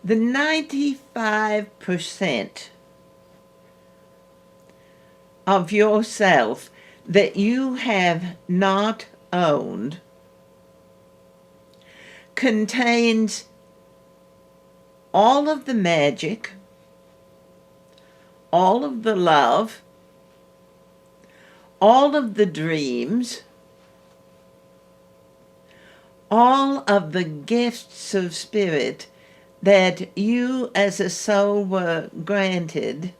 the 95% of yourself that you have not owned contains all of the magic, all of the love, all of the dreams, all of the gifts of spirit that you as a soul were granted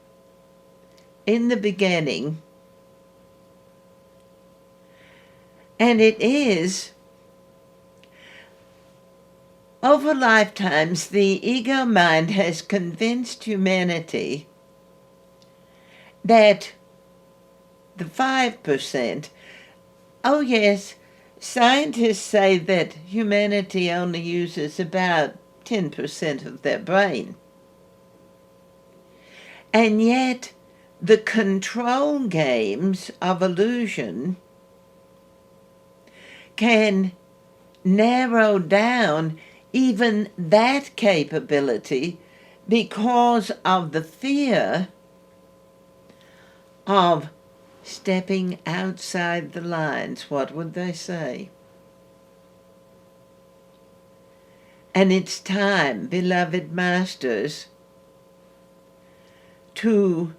in the beginning. And it is, over lifetimes, the ego mind has convinced humanity that the 5%, oh yes, scientists say that humanity only uses about 10% of their brain. And yet, the control games of illusion can narrow down even that capability because of the fear of stepping outside the lines. What would they say? And it's time, beloved masters, to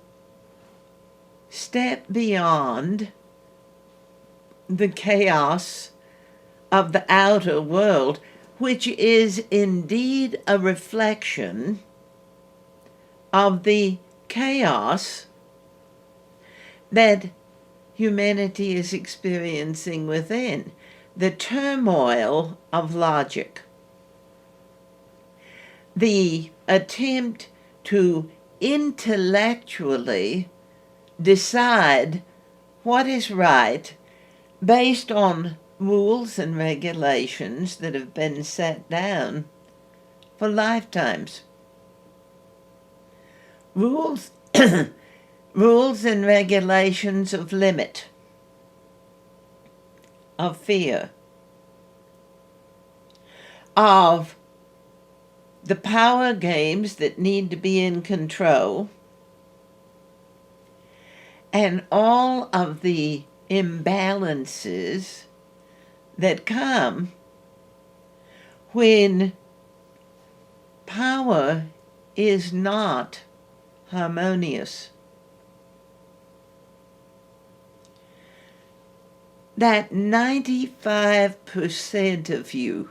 step beyond the chaos of the outer world, which is indeed a reflection of the chaos that humanity is experiencing within, the turmoil of logic, the attempt to intellectually decide what is right based on rules and regulations that have been set down for lifetimes. Rules rules and regulations of limit, of fear, of the power games that need to be in control, and all of the imbalances that come when power is not harmonious. That 95% of you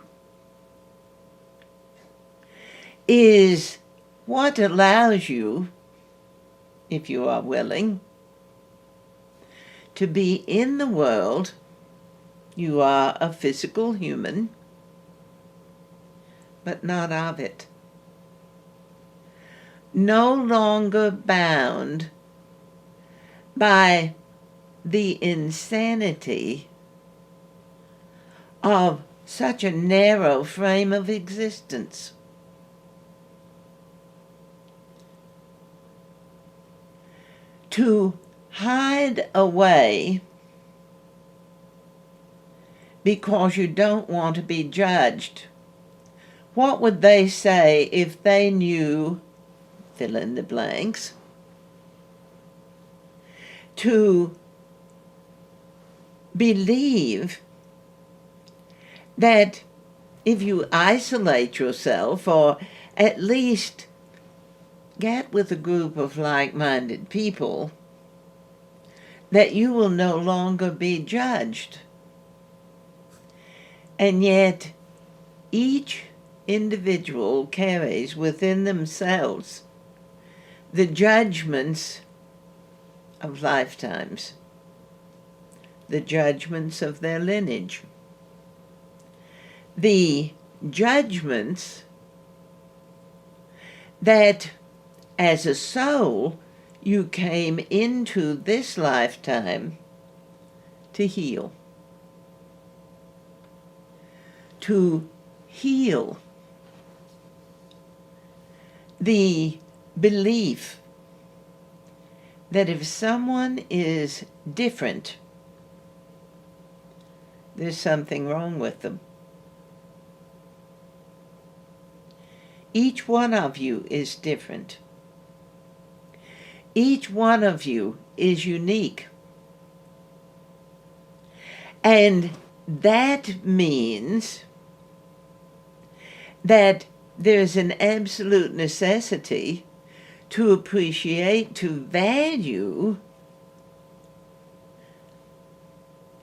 is what allows you, if you are willing, to be in the world. You are a physical human, but not of it. No longer bound by the insanity of such a narrow frame of existence. To hide away because you don't want to be judged. What would they say if they knew, fill in the blanks, to believe that if you isolate yourself, or at least get with a group of like-minded people, that you will no longer be judged? And yet, each individual carries within themselves the judgments of lifetimes, the judgments of their lineage, the judgments that as a soul you came into this lifetime to heal. To heal the belief that if someone is different, there's something wrong with them. Each one of you is different. Each one of you is unique. And that means that there's an absolute necessity to appreciate, to value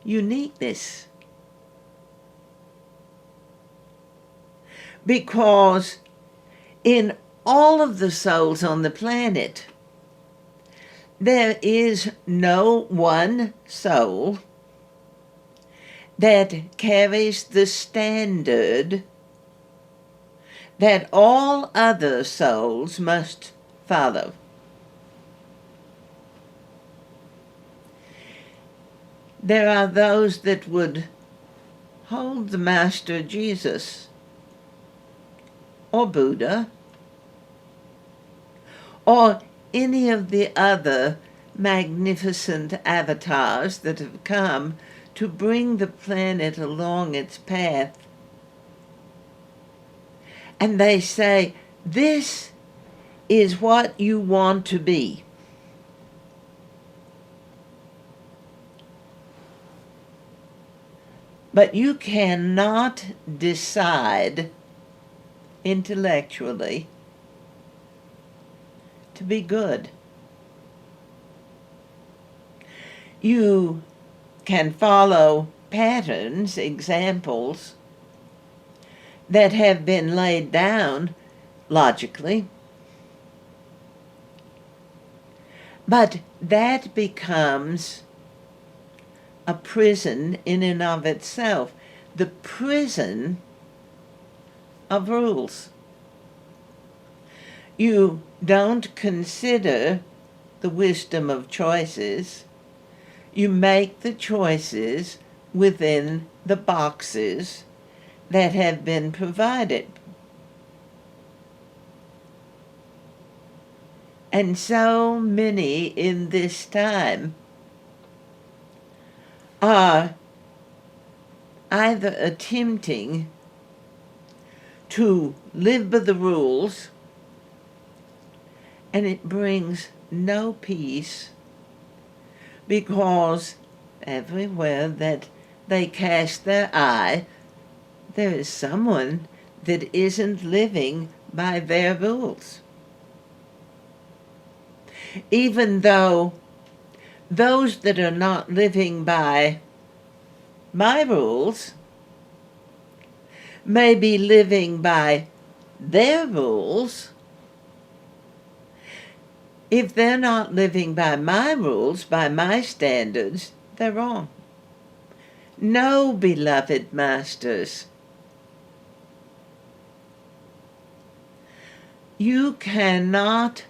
uniqueness. Because in all of the souls on the planet, there is no one soul that carries the standard that all other souls must follow. There are those that would hold the Master Jesus or Buddha or any of the other magnificent avatars that have come to bring the planet along its path. And they say, this is what you want to be. But you cannot decide intellectually to be good. You can follow patterns, examples that have been laid down logically, but that becomes a prison in and of itself, the prison of rules. You don't consider the wisdom of choices. You make the choices within the boxes that have been provided. And so many in this time are either attempting to live by the rules, and it brings no peace, because everywhere that they cast their eye, there is someone that isn't living by their rules. Even though those that are not living by my rules may be living by their rules, if they're not living by my rules, by my standards, they're wrong. No, beloved masters, you cannot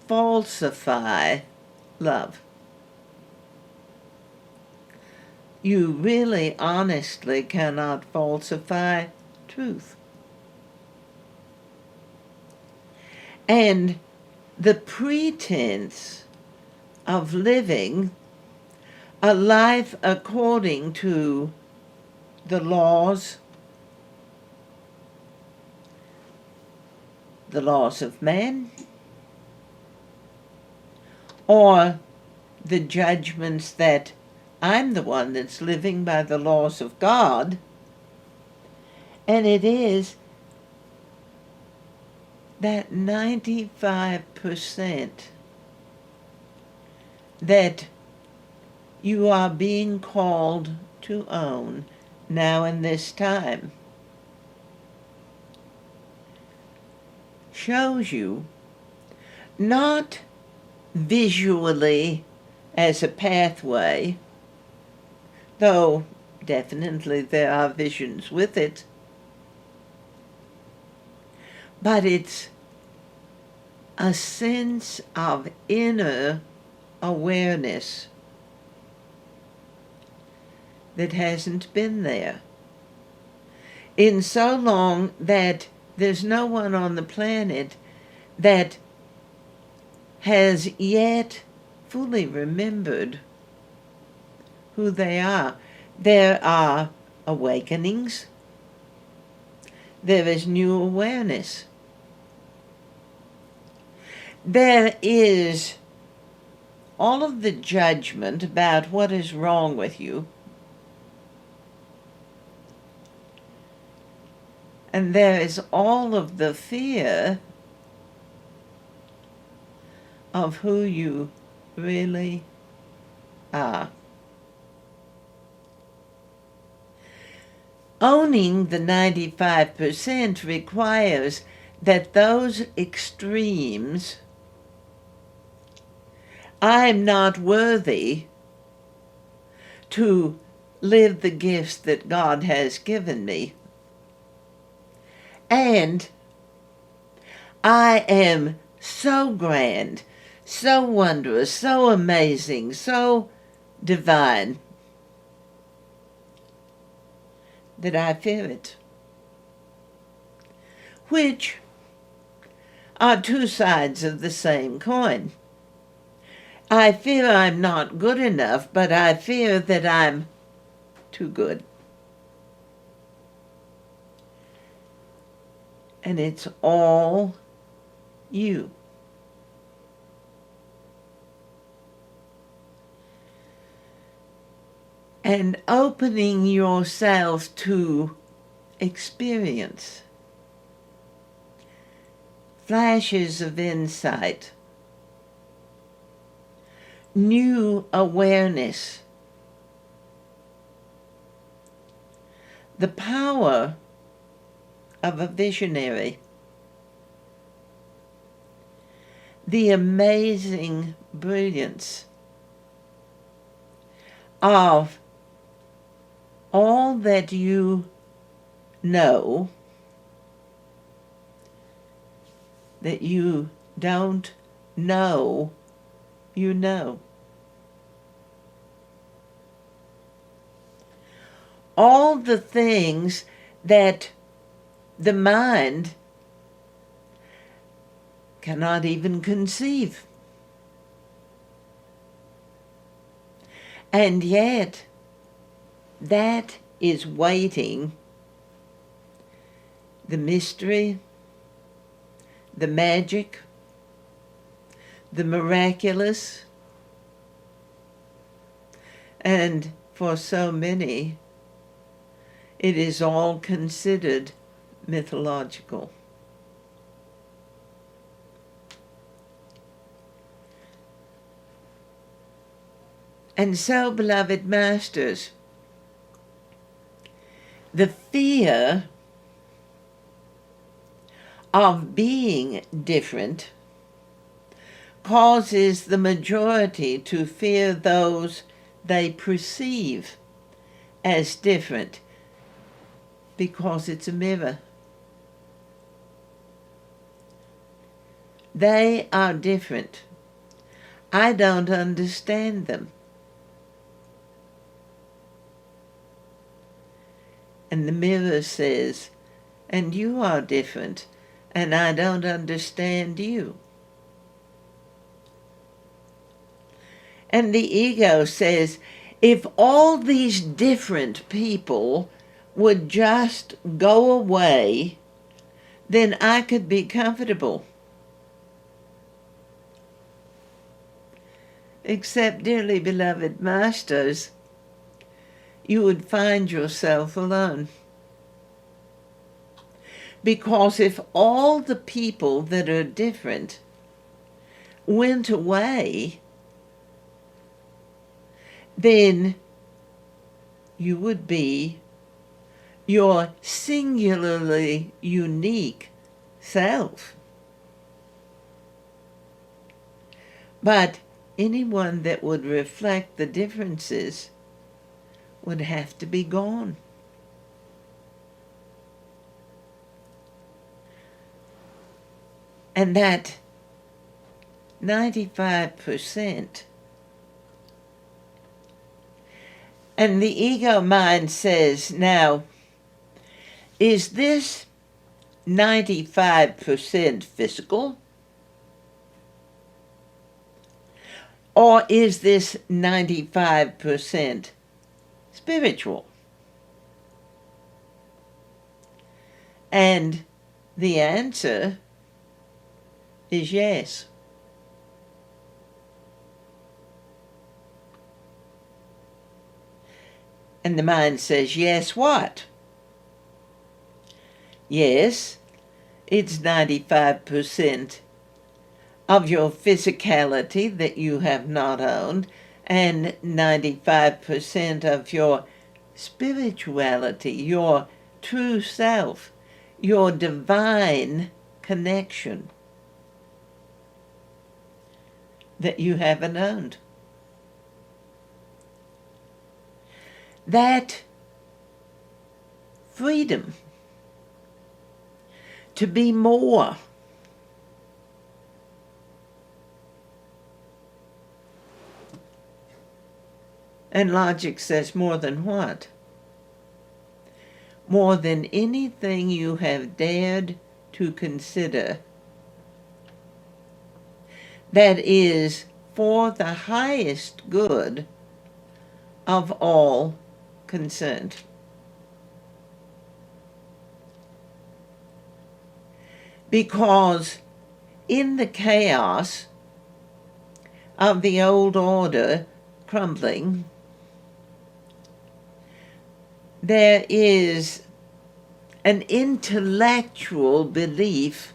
falsify love. You really, honestly cannot falsify truth. And the pretense of living a life according to the laws of man, or the judgments that I'm the one that's living by the laws of God, and it is that 95% that you are being called to own now in this time shows you not visually as a pathway, though definitely there are visions with it, but it's a sense of inner awareness that hasn't been there in so long that there's no one on the planet that has yet fully remembered who they are. There are awakenings. There is new awareness. there is all of the judgment about what is wrong with you, and there is all of the fear of who you really are. Owning the 95% requires that those extremes, I'm not worthy to live the gifts that God has given me, and I am so grand, so wondrous, so amazing, so divine, that I fear it. Which are two sides of the same coin. I fear I'm not good enough, but I fear that I'm too good. And it's all you. And opening yourself to experience, flashes of insight, new awareness, the power of a visionary, the amazing brilliance of all that you know that you don't know you know. All the things that the mind cannot even conceive. And yet, that is waiting. The mystery, the magic, the miraculous, and for so many, it is all considered mythological. And so, beloved masters, the fear of being different causes the majority to fear those they perceive as different, because it's a mirror. They are different. I don't understand them. And the mirror says, and you are different, and I don't understand you. And the ego says, if all these different people would just go away, then I could be comfortable. Except, dearly beloved masters, you would find yourself alone. Because if all the people that are different went away, then you would be your singularly unique self. But anyone that would reflect the differences would have to be gone. And that 95%, and the ego mind says, now, is this 95% physical? Or is this 95% spiritual? And the answer is yes. And the mind says, yes, what? Yes, it's 95% of your physicality that you have not owned, and 95% of your spirituality, your true self, your divine connection that you haven't owned. That freedom to be more, and logic says more than what? More than anything you have dared to consider that is for the highest good of all concerned. Because in the chaos of the old order crumbling, there is an intellectual belief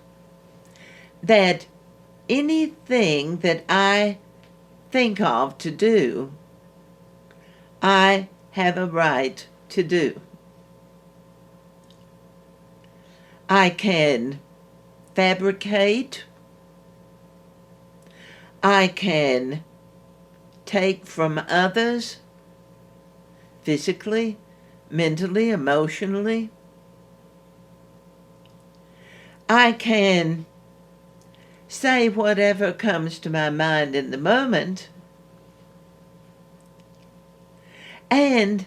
that anything that I think of to do, I have a right to do. I can fabricate, I can take from others, physically, mentally, emotionally. I can say whatever comes to my mind in the moment, and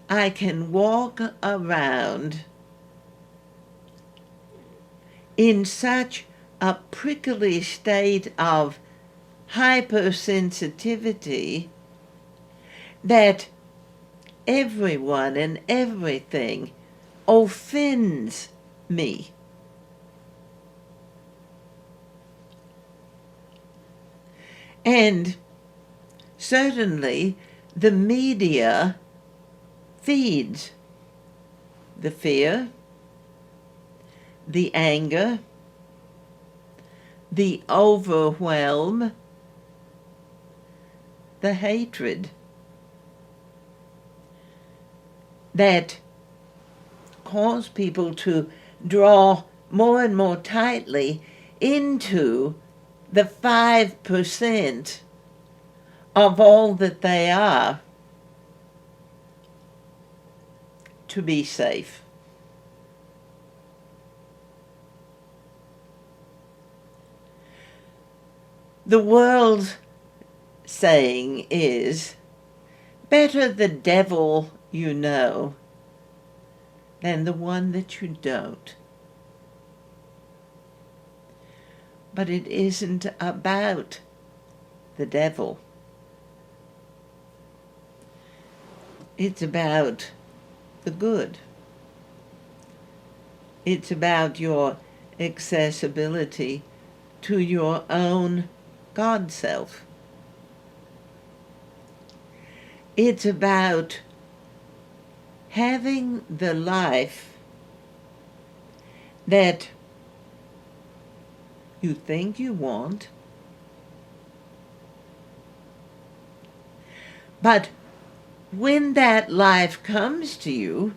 I can walk around in such a prickly state of hypersensitivity that everyone and everything offends me. And certainly the media feeds the fear, the anger, the overwhelm, the hatred that cause people to draw more and more tightly into the 5% of all that they are to be safe. The world's saying is, better the devil you know than the one that you don't. But it isn't about the devil. It's about the good. It's about your accessibility to your own God self. It's about having the life that you think you want, but when that life comes to you,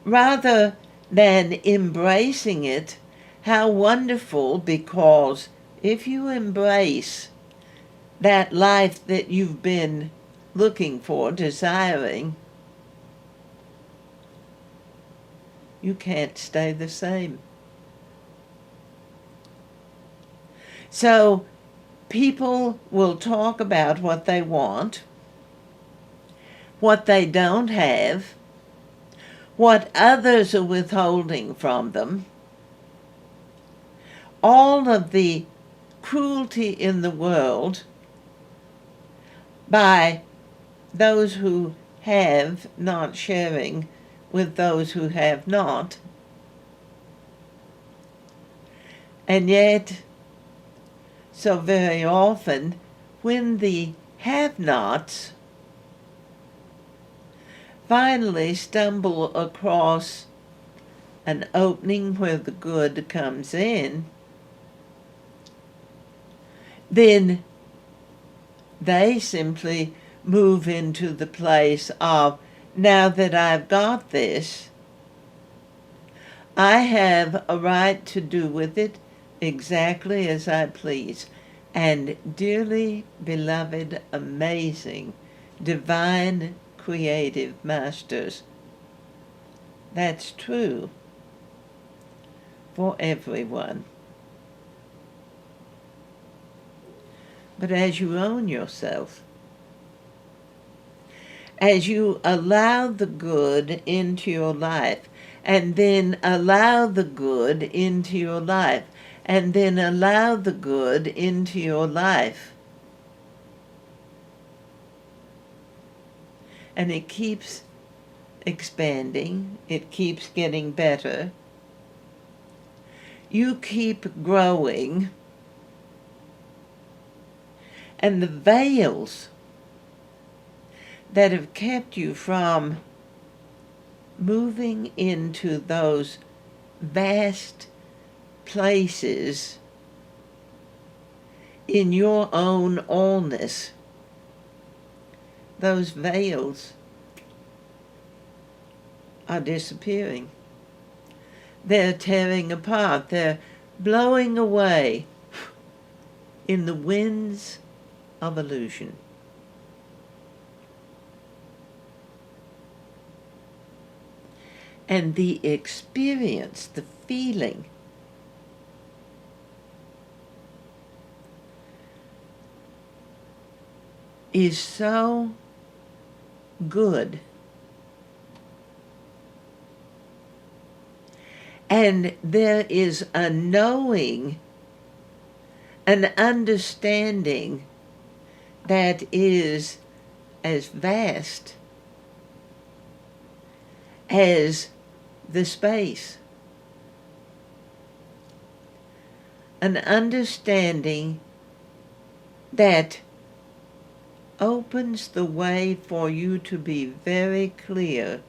rather than embracing it, how wonderful, because if you embrace that life that you've been looking for, desiring, you can't stay the same. So people will talk about what they want, what they don't have, what others are withholding from them, all of the cruelty in the world by those who have not sharing with those who have not. And yet, so very often, when the have-nots finally stumble across an opening where the good comes in, then they simply move into the place of, now that I've got this, I have a right to do with it exactly as I please. And dearly beloved, amazing, divine, creative masters, that's true for everyone. But as you own yourself, as you allow the good into your life, and then allow the good into your life, and then allow the good into your life, and it keeps expanding, it keeps getting better, you keep growing, and the veils that have kept you from moving into those vast places in your own allness, those veils are disappearing. They're tearing apart. They're blowing away in the winds of illusion. And the experience, the feeling, is so good. And there is a knowing, an understanding that is as vast as the space. An understanding that opens the way for you to be very clear.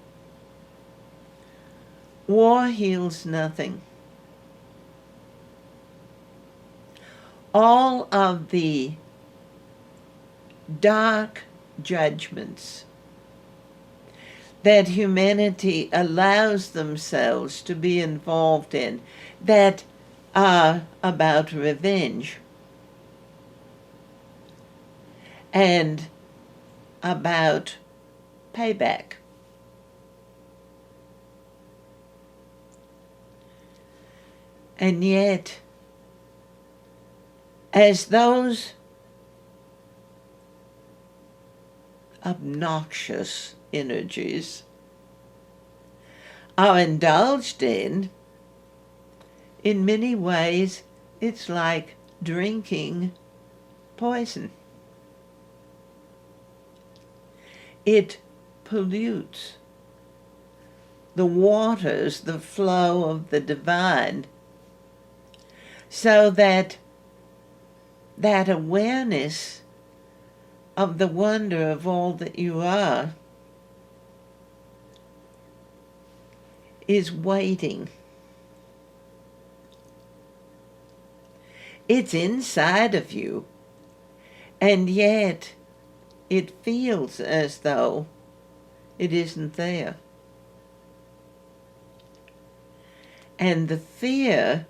War heals nothing. All of the dark judgments that humanity allows themselves to be involved in, that are about revenge and about payback. And yet, as those obnoxious energies are indulged in many ways, it's like drinking poison. It pollutes the waters, the flow of the divine, so that that awareness of the wonder of all that you are is waiting. It's inside of you, and yet it feels as though it isn't there. And the fear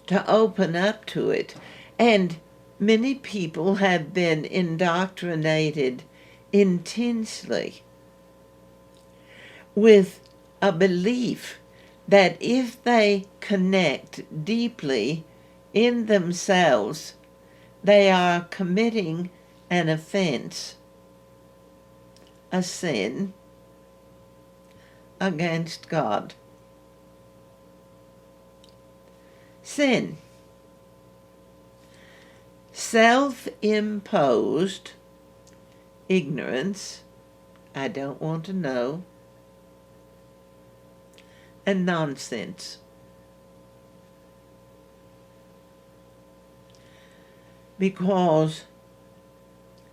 to open up to it, and many people have been indoctrinated intensely with a belief that if they connect deeply in themselves, they are committing an offense, a sin against God. Sin. Self-imposed ignorance, I don't want to know, and nonsense. Because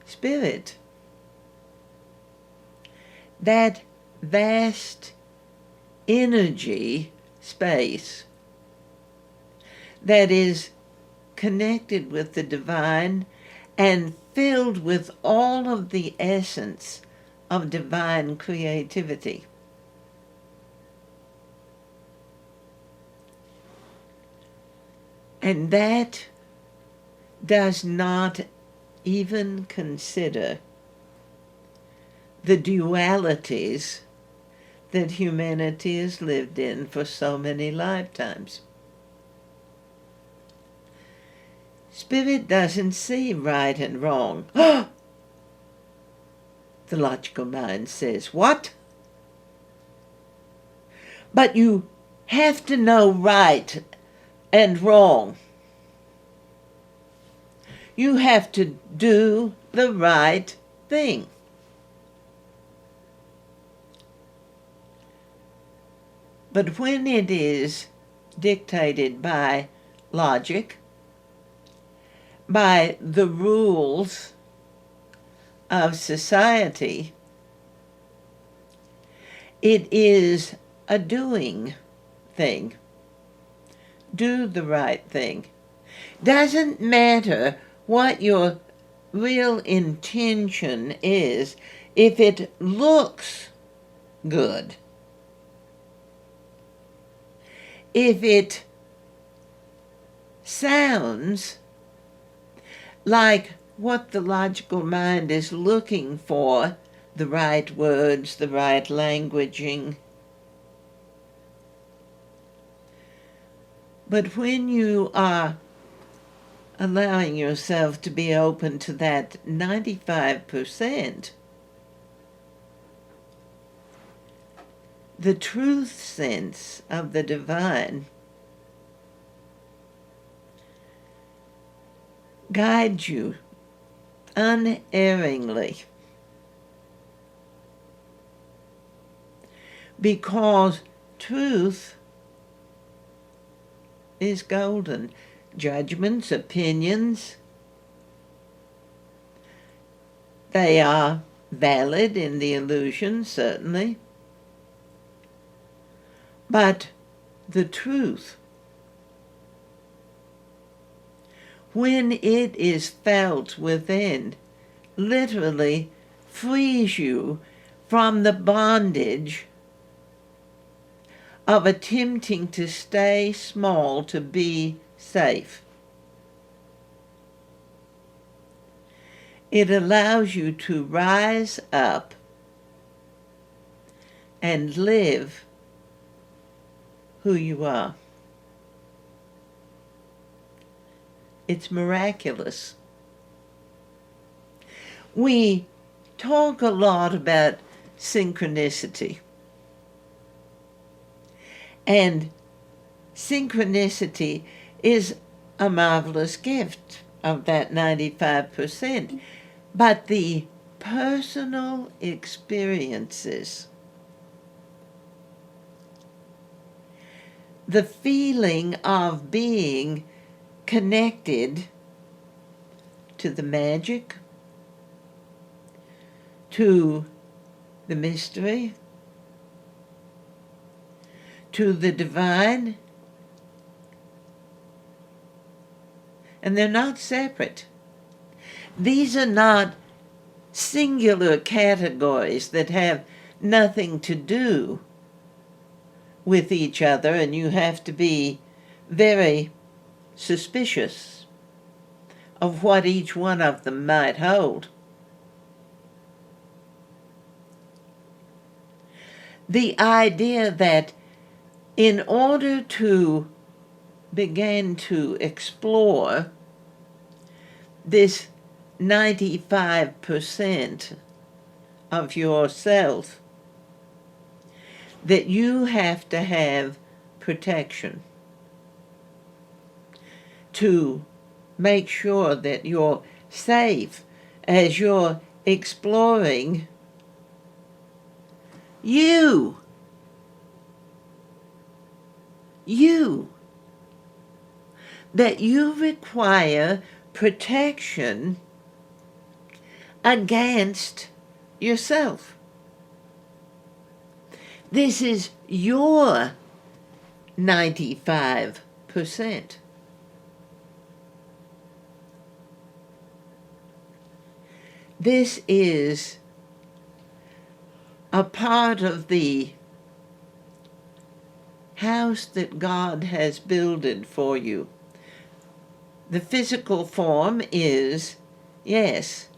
spirit, that vast energy space that is connected with the divine and filled with all of the essence of divine creativity. And that does not even consider the dualities that humanity has lived in for so many lifetimes. Spirit doesn't see right and wrong. The logical mind says, what? But you have to know right and wrong. You have to do the right thing. But when it is dictated by logic, by the rules of society, it is a doing thing. Do the right thing. Doesn't matter what your real intention is if it looks good. If it sounds like what the logical mind is looking for, the right words, the right languaging. But when you are allowing yourself to be open to that 95%, the truth sense of the divine guides you unerringly, because truth is golden. Judgments, opinions, they are valid in the illusion, certainly. But the truth, when it is felt within, literally frees you from the bondage of attempting to stay small to be safe. It allows you to rise up and live who you are. It's miraculous. We talk a lot about synchronicity. And synchronicity is a marvelous gift of that 95%. But the personal experiences, the feeling of being connected to the magic, to the mystery, to the divine, and they're not separate. These are not singular categories that have nothing to do with each other, and you have to be very suspicious of what each one of them might hold. The idea that in order to begin to explore this 95% of yourself, that you have to have protection to make sure that you're safe as you're exploring you. That you require protection against yourself. This is your 95%. This is a part of the house that God has builded for you. The physical form is, yes,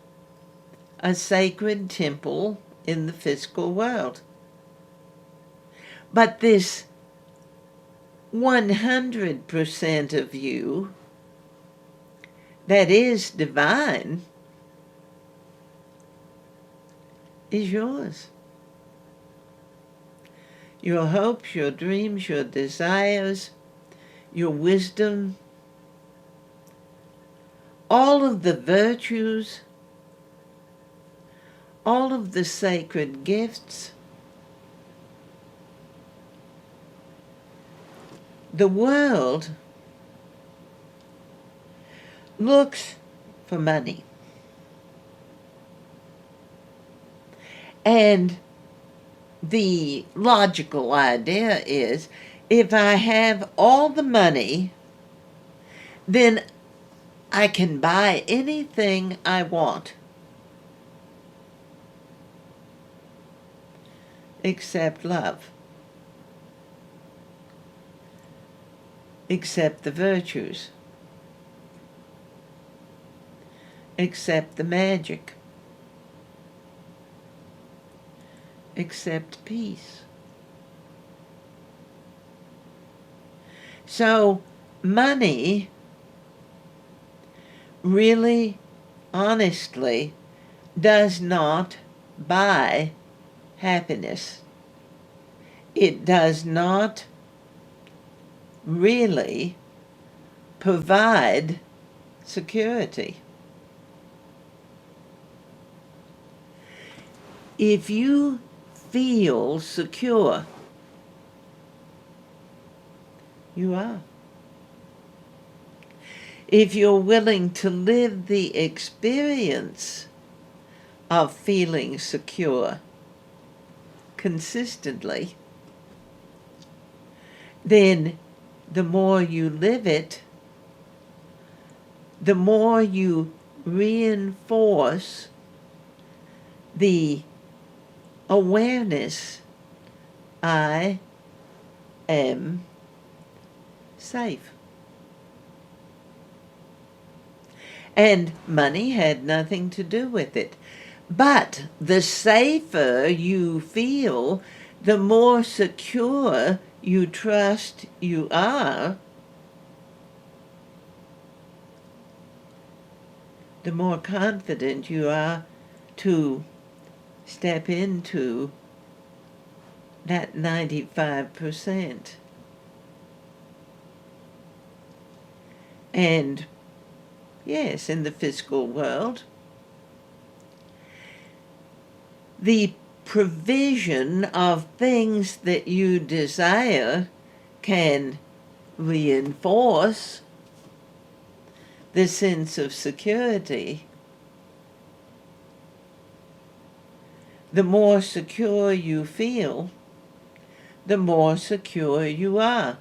a sacred temple in the physical world. But this 100% of you that is divine is yours. Your hopes, your dreams, your desires, your wisdom, all of the virtues, all of the sacred gifts. The world looks for money. And the logical idea is, if I have all the money, then I can buy anything I want, except love, except the virtues, except the magic, except peace. So money really, honestly, does not buy happiness. It does not really provide security. If you feel secure, you are. If you're willing to live the experience of feeling secure consistently, then the more you live it, the more you reinforce the awareness, I am safe. And money had nothing to do with it. But the safer you feel, the more secure you trust you are, the more confident you are to step into that 95%. And yes, in the physical world, the provision of things that you desire can reinforce the sense of security. The more secure you feel, the more secure you are.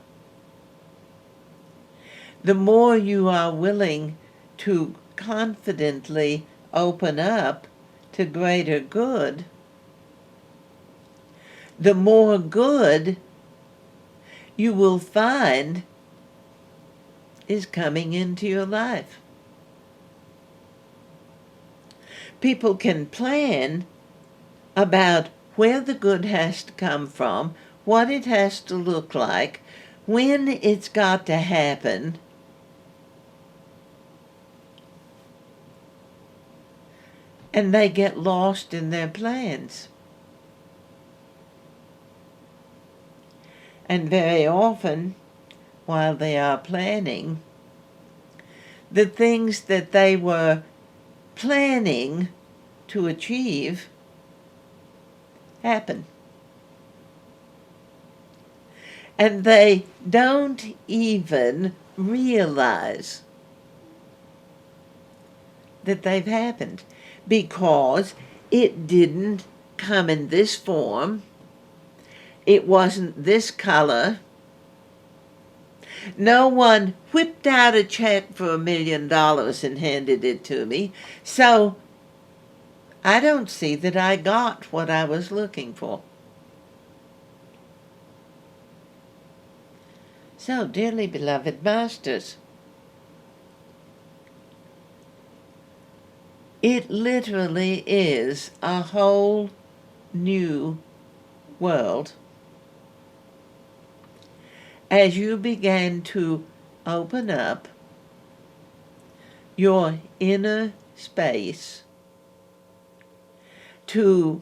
The more you are willing to confidently open up to greater good, the more good you will find is coming into your life. People can plan about where the good has to come from, what it has to look like, when it's got to happen, and they get lost in their plans. And very often, while they are planning, the things that they were planning to achieve happen. And they don't even realize that they've happened, because it didn't come in this form. It wasn't this color. No one whipped out a check for $1 million and handed it to me. So I don't see that I got what I was looking for. So, dearly beloved masters, it literally is a whole new world as you began to open up your inner space to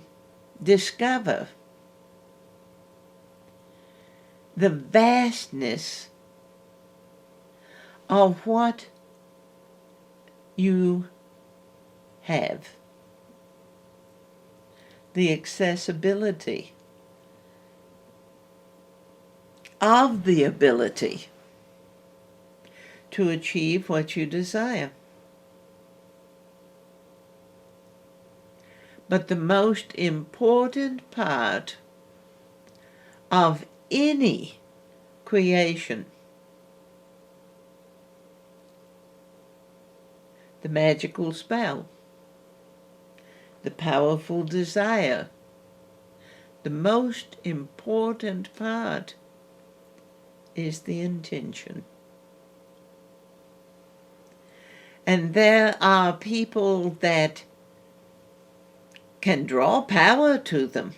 discover the vastness of what you have, the accessibility of the ability to achieve what you desire. But the most important part of any creation, the magical spell, the powerful desire, the most important part is the intention. And there are people that can draw power to them.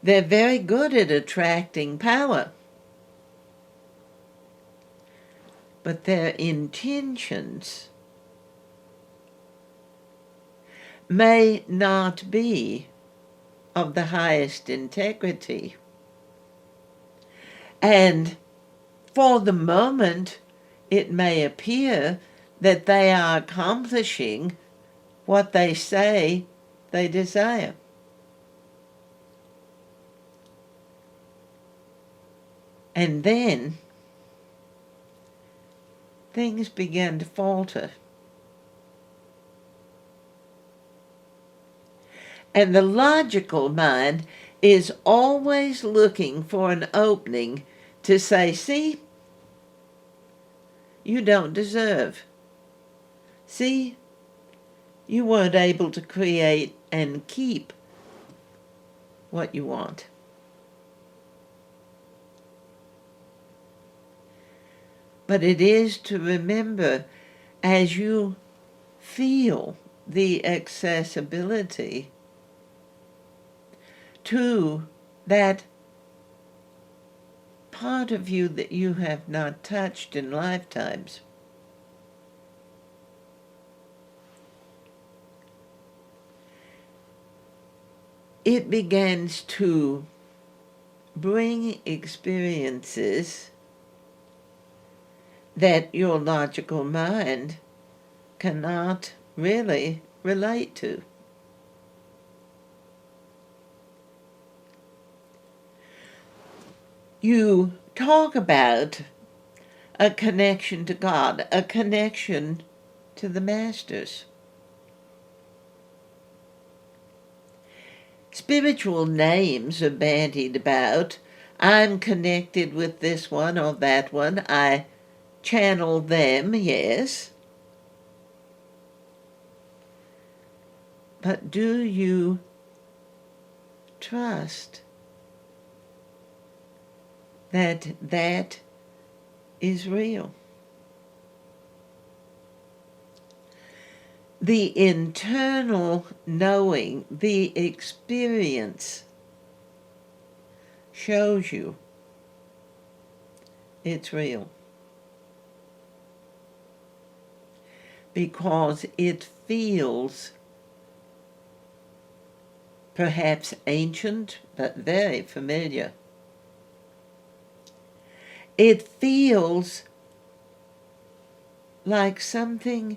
They're very good at attracting power. But their intentions may not be of the highest integrity. And for the moment, it may appear that they are accomplishing what they say they desire. And then things begin to falter. And the logical mind is always looking for an opening to say, see, you don't deserve. See, you weren't able to create and keep what you want. But it is to remember, as you feel the accessibility to that part of you that you have not touched in lifetimes, it begins to bring experiences that your logical mind cannot really relate to. You talk about a connection to God, a connection to the masters. Spiritual names are bandied about. I'm connected with this one or that one. I channel them, yes. But do you trust that that is real? The internal knowing, the experience shows you it's real. Because it feels perhaps ancient, but very familiar. It feels like something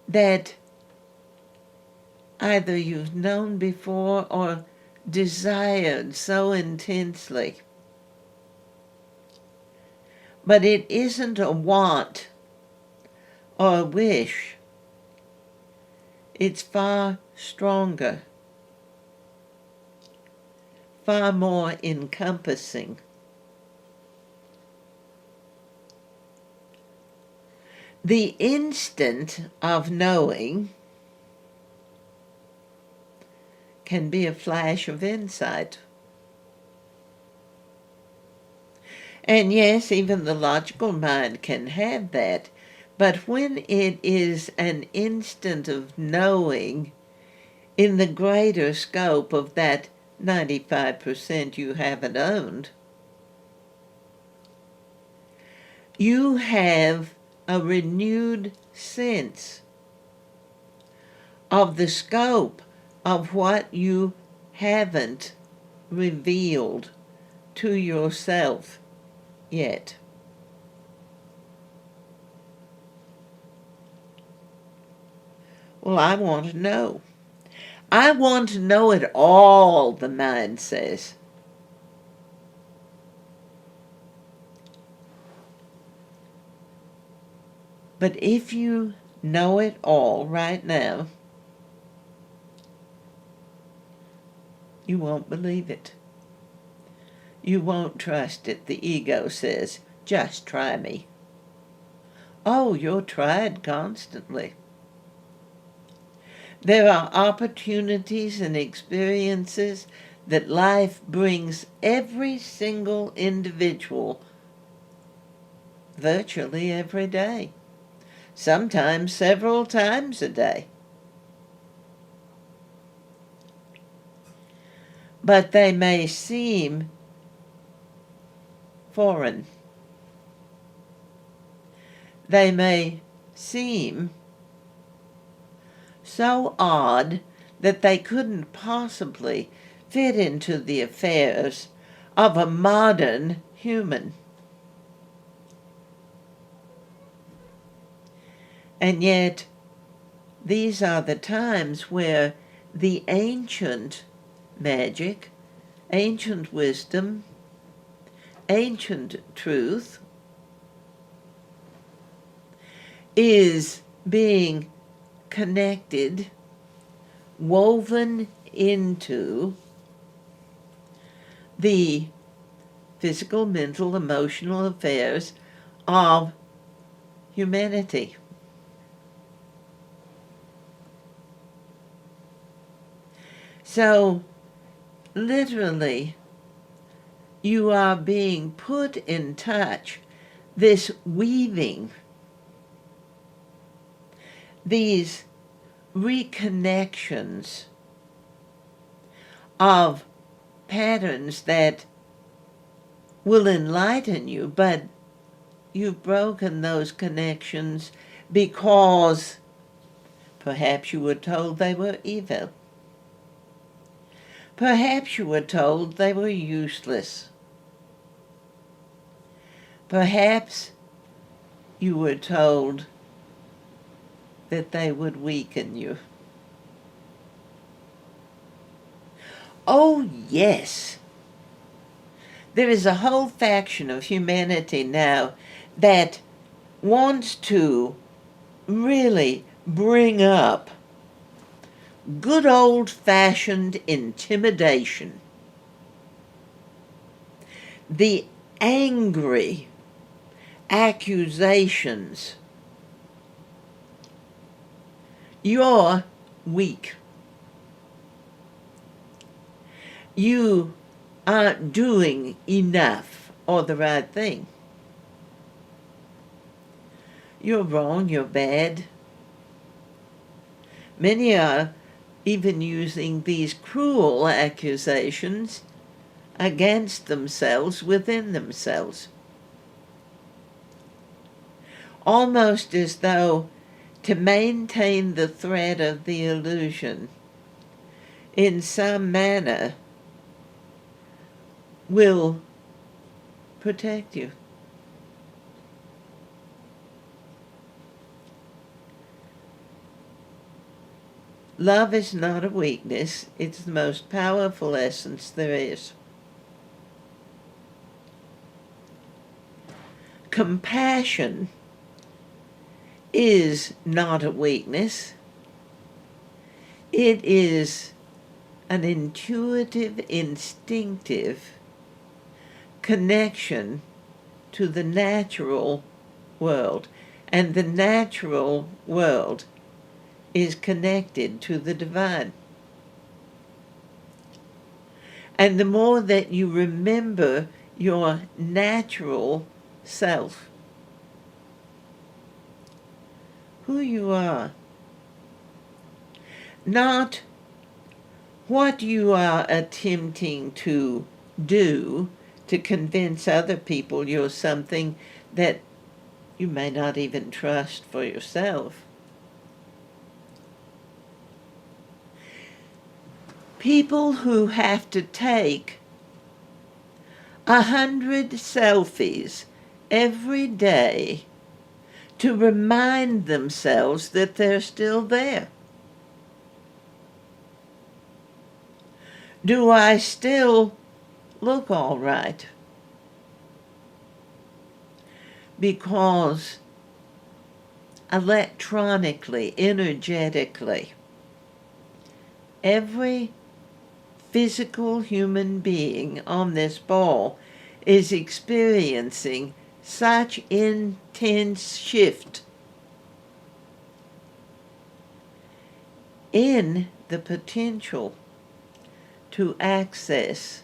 that either you've known before or desired so intensely. But it isn't a want or a wish. It's far stronger. far more encompassing. The instant of knowing can be a flash of insight. And yes, even the logical mind can have that, but when it is an instant of knowing in the greater scope of that 95% you haven't owned, you have a renewed sense of the scope of what you haven't revealed to yourself yet. Well, I want to know. I want to know it all, the mind says. But if you know it all right now, you won't believe it. You won't trust it. The ego says, just try me. Oh, you're tried constantly. There are opportunities and experiences that life brings every single individual virtually every day, sometimes several times a day. But they may seem foreign. They may seem so odd that they couldn't possibly fit into the affairs of a modern human. And yet, these are the times where the ancient magic, ancient wisdom, ancient truth is being connected, woven into the physical, mental, emotional affairs of humanity. So, literally, you are being put in touch, this weaving, these reconnections of patterns that will enlighten you, but you've broken those connections because perhaps you were told they were evil. Perhaps you were told they were useless. Perhaps you were told that they would weaken you. Oh, yes. There is a whole faction of humanity now that wants to really bring up good old-fashioned intimidation. The angry accusations. You're weak. You aren't doing enough or the right thing. You're wrong, you're bad. Many are even using these cruel accusations against themselves within themselves. Almost as though to maintain the thread of the illusion in some manner will protect you. Love is not a weakness. It's the most powerful essence there is. Compassion is not a weakness. It is an intuitive, instinctive connection to the natural world. And the natural world is connected to the divine. And the more that you remember your natural self, who you are, not what you are attempting to do to convince other people you're something that you may not even trust for yourself. People who have to take 100 selfies every day to remind themselves that they're still there. Do I still look all right? Because electronically, energetically, every physical human being on this ball is experiencing such intense shift in the potential to access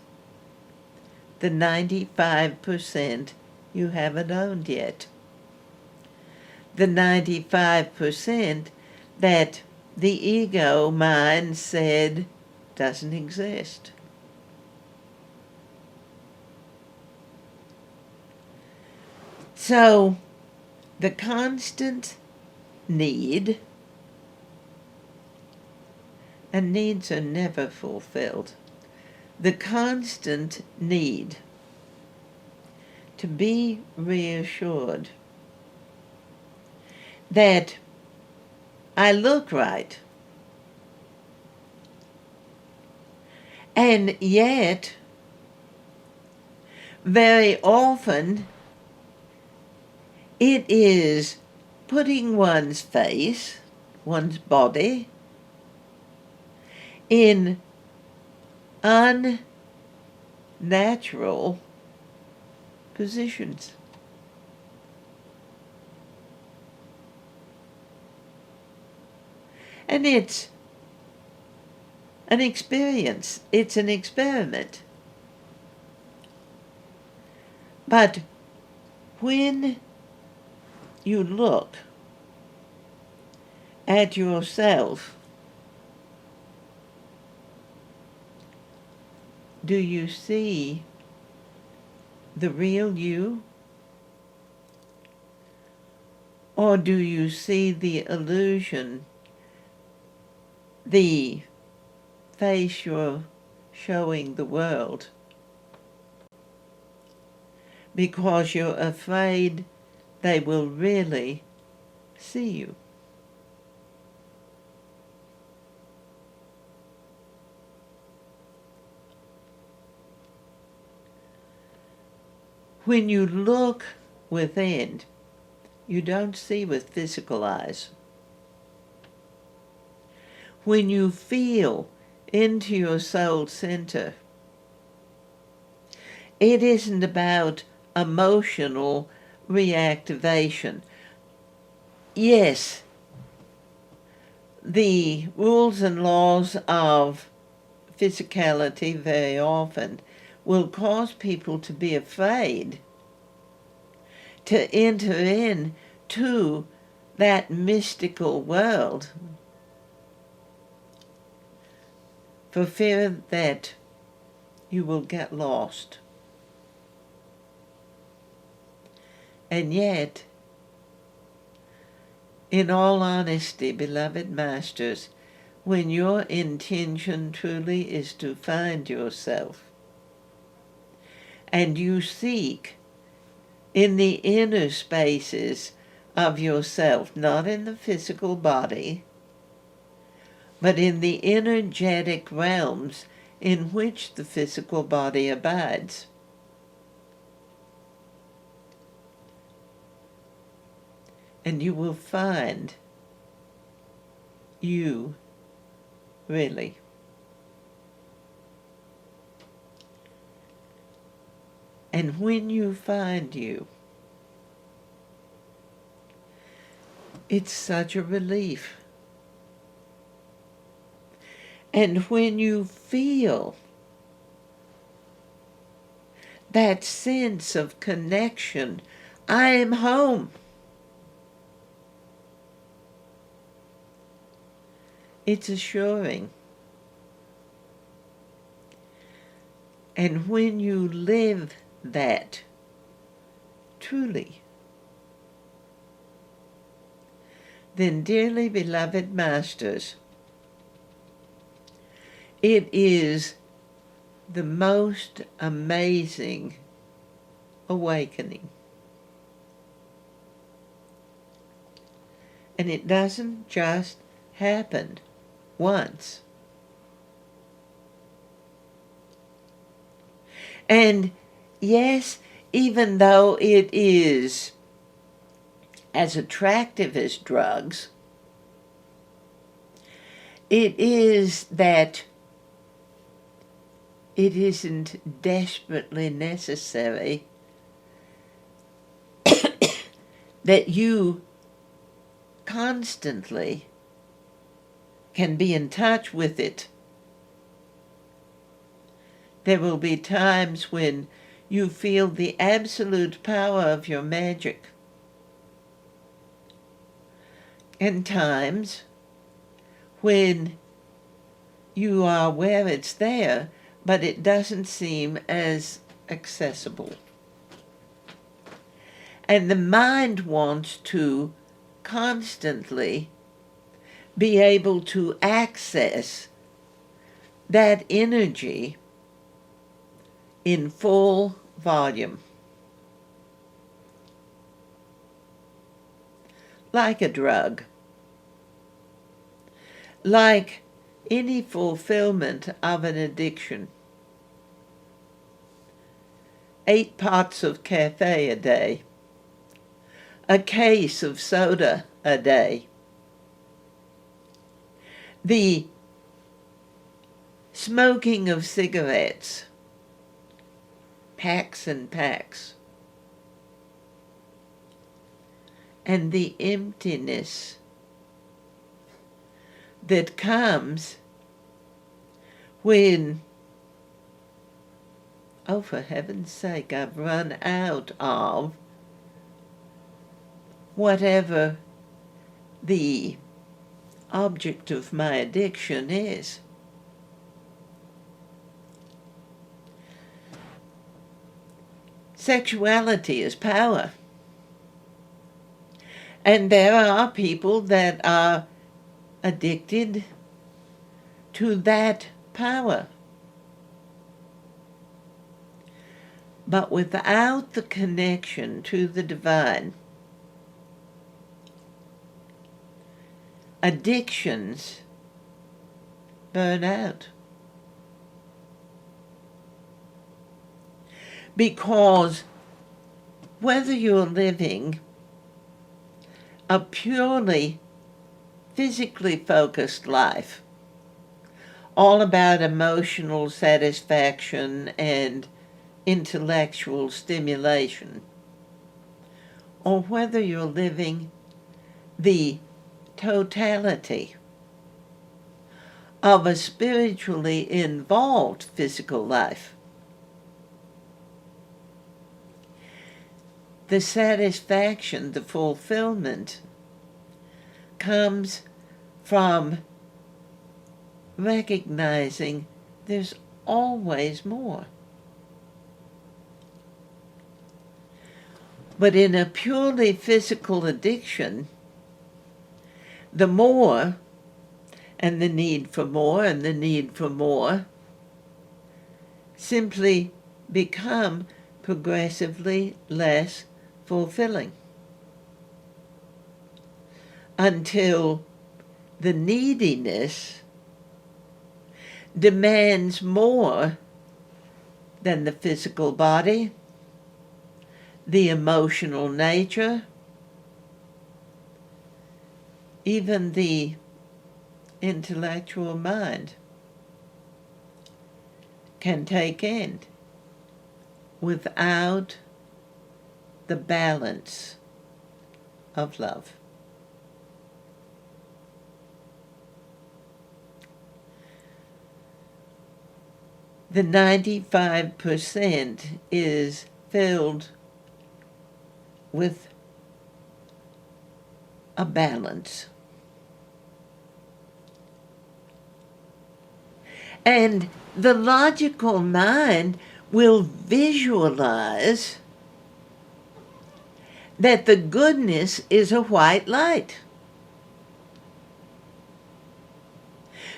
the 95% you haven't owned yet. The 95% that the ego mind said doesn't exist. So the constant need, and needs are never fulfilled, the constant need to be reassured that I look right, and yet very often it is putting one's face, one's body, in unnatural positions. And it's an experience. It's an experiment. But when you look at yourself, do you see the real you? Or do you see the illusion, the face you're showing the world, because you're afraid they will really see you? When you look within, you don't see with physical eyes. When you feel into your soul center, it isn't about emotional reactivation. Yes, the rules and laws of physicality very often will cause people to be afraid to enter in to that mystical world for fear that you will get lost. And yet, in all honesty, beloved masters, when your intention truly is to find yourself, and you seek in the inner spaces of yourself, not in the physical body, but in the energetic realms in which the physical body abides, and you will find you really. And when you find you, it's such a relief. And when you feel that sense of connection, I am home, it's assuring. And when you live that truly, then, dearly beloved masters, it is the most amazing awakening. And it doesn't just happen once. And yes, even though it is as attractive as drugs, it is that it isn't desperately necessary that you constantly can be in touch with it. There will be times when you feel the absolute power of your magic, and times when you are aware it's there, but it doesn't seem as accessible. And the mind wants to constantly be able to access that energy in full volume. Like a drug. Like any fulfillment of an addiction. 8 pots of cafe a day. A case of soda a day. The smoking of cigarettes. Packs and packs. And the emptiness that comes when, oh, for heaven's sake, I've run out of whatever the object of my addiction is. Sexuality is power. And there are people that are addicted to that power. But without the connection to the divine, addictions burn out. Because whether you're living a purely physically focused life, all about emotional satisfaction and intellectual stimulation, or whether you're living the totality of a spiritually involved physical life, the satisfaction, the fulfillment comes from recognizing there's always more. But in a purely physical addiction, the more and the need for more and the need for more simply become progressively less fulfilling until the neediness demands more than the physical body, the emotional nature, even the intellectual mind can take in. without the balance of love. The 95% is filled with a balance. And the logical mind will visualize that the goodness is a white light.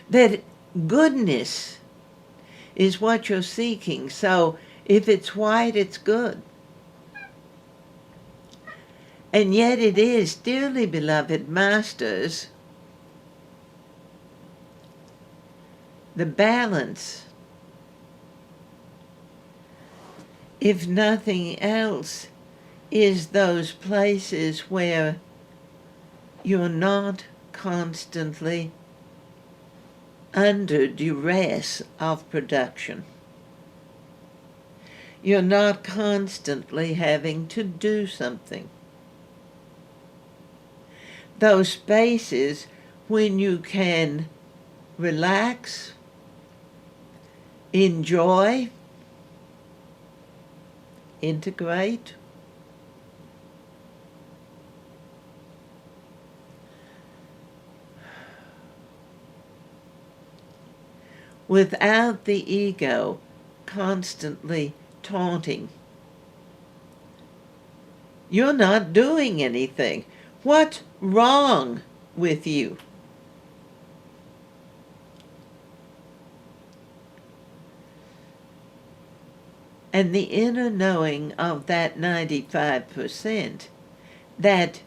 That goodness is what you're seeking. So if it's white, it's good. And yet it is, dearly beloved masters, the balance, if nothing else, is those places where you're not constantly under duress of production. You're not constantly having to do something. Those spaces when you can relax, enjoy, integrate, without the ego constantly taunting. You're not doing anything. What's wrong with you? And the inner knowing of that 95%, that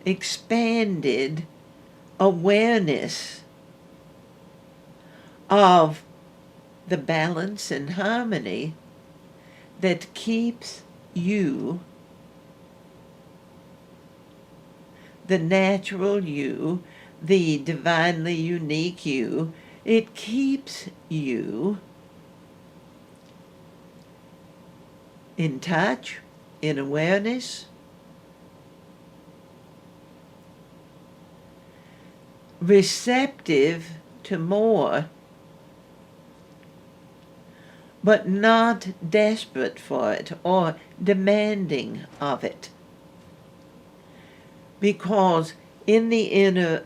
expanded awareness of the balance and harmony that keeps you, the natural you, the divinely unique you, it keeps you in touch, in awareness, receptive to more, but not desperate for it or demanding of it. Because in the inner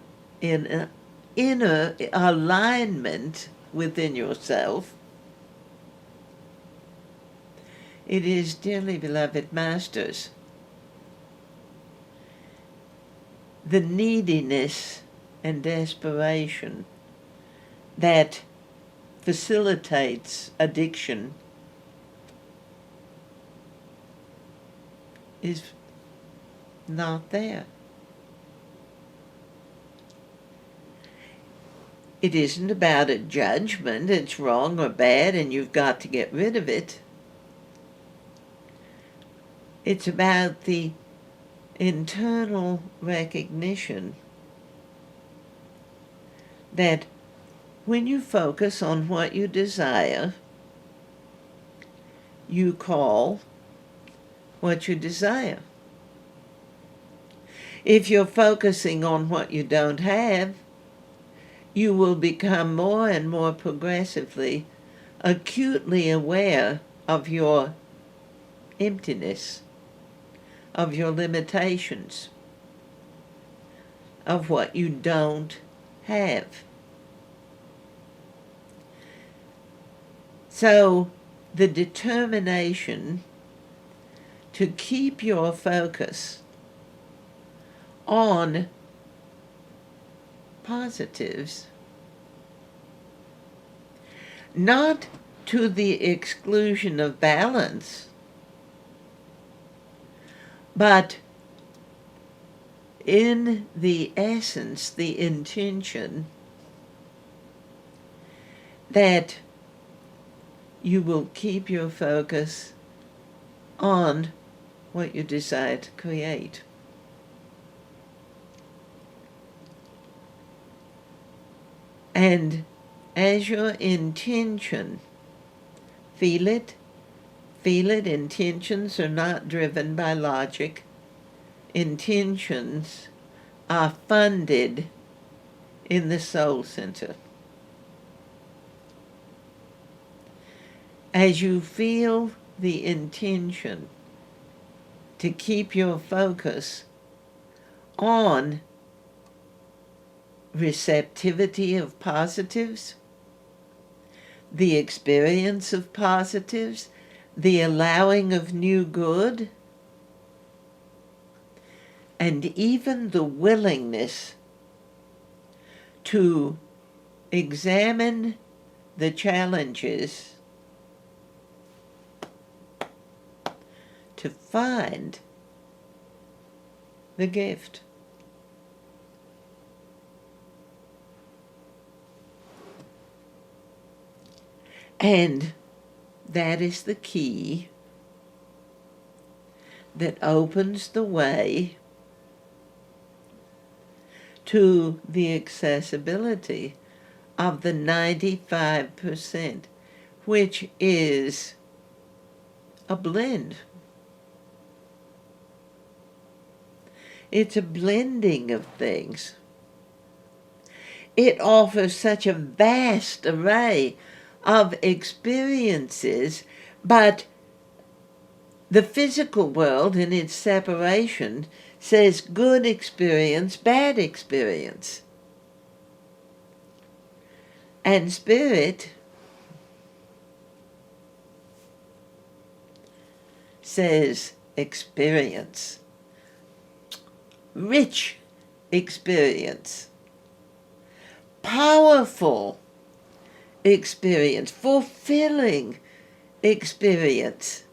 alignment within yourself, it is, dearly beloved masters, the neediness and desperation that facilitates addiction is not there. It isn't about a judgment, it's wrong or bad and you've got to get rid of it. It's about the internal recognition that when you focus on what you desire, you call what you desire. If you're focusing on what you don't have, you will become more and more progressively acutely aware of your emptiness, of your limitations, of what you don't have. So the determination to keep your focus on positives, not to the exclusion of balance, but in the essence, the intention that you will keep your focus on what you desire to create. And as your intention, feel it, Feel it, intentions are not driven by logic. Intentions are funded in the soul center. As you feel the intention to keep your focus on receptivity of positives, the experience of positives, the allowing of new good, and even the willingness to examine the challenges to find the gift. And that is the key that opens the way to the accessibility of the 95%, which is a blend. It's a blending of things. It offers such a vast array of experiences, but the physical world in its separation says good experience, bad experience. And spirit says experience, rich experience, powerful experience, fulfilling experience.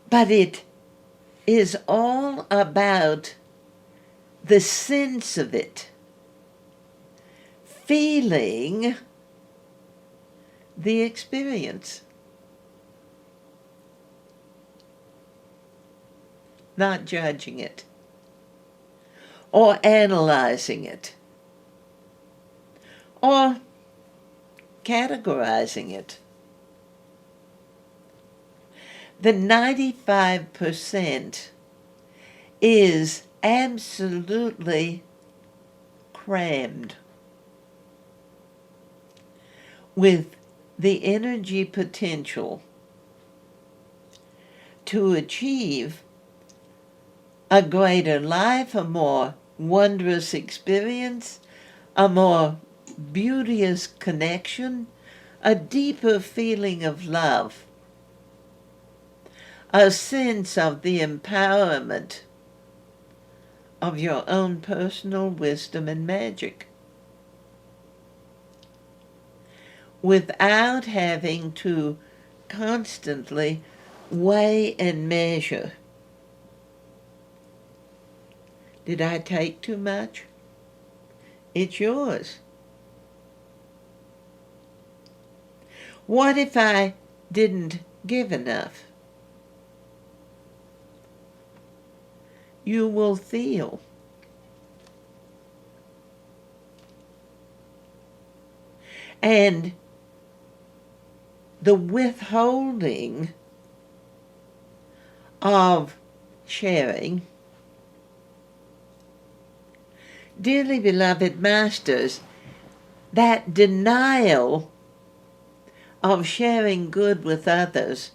But it is all about the sense of it, feeling the experience, not judging it or analyzing it or categorizing it. The 95% is absolutely crammed with the energy potential to achieve a greater life, a more wondrous experience, a more beauteous connection, a deeper feeling of love, a sense of the empowerment of your own personal wisdom and magic, without having to constantly weigh and measure. Did I take too much? It's yours. What if I didn't give enough? You will feel. And the withholding of sharing, dearly beloved masters, that denial of sharing good with others,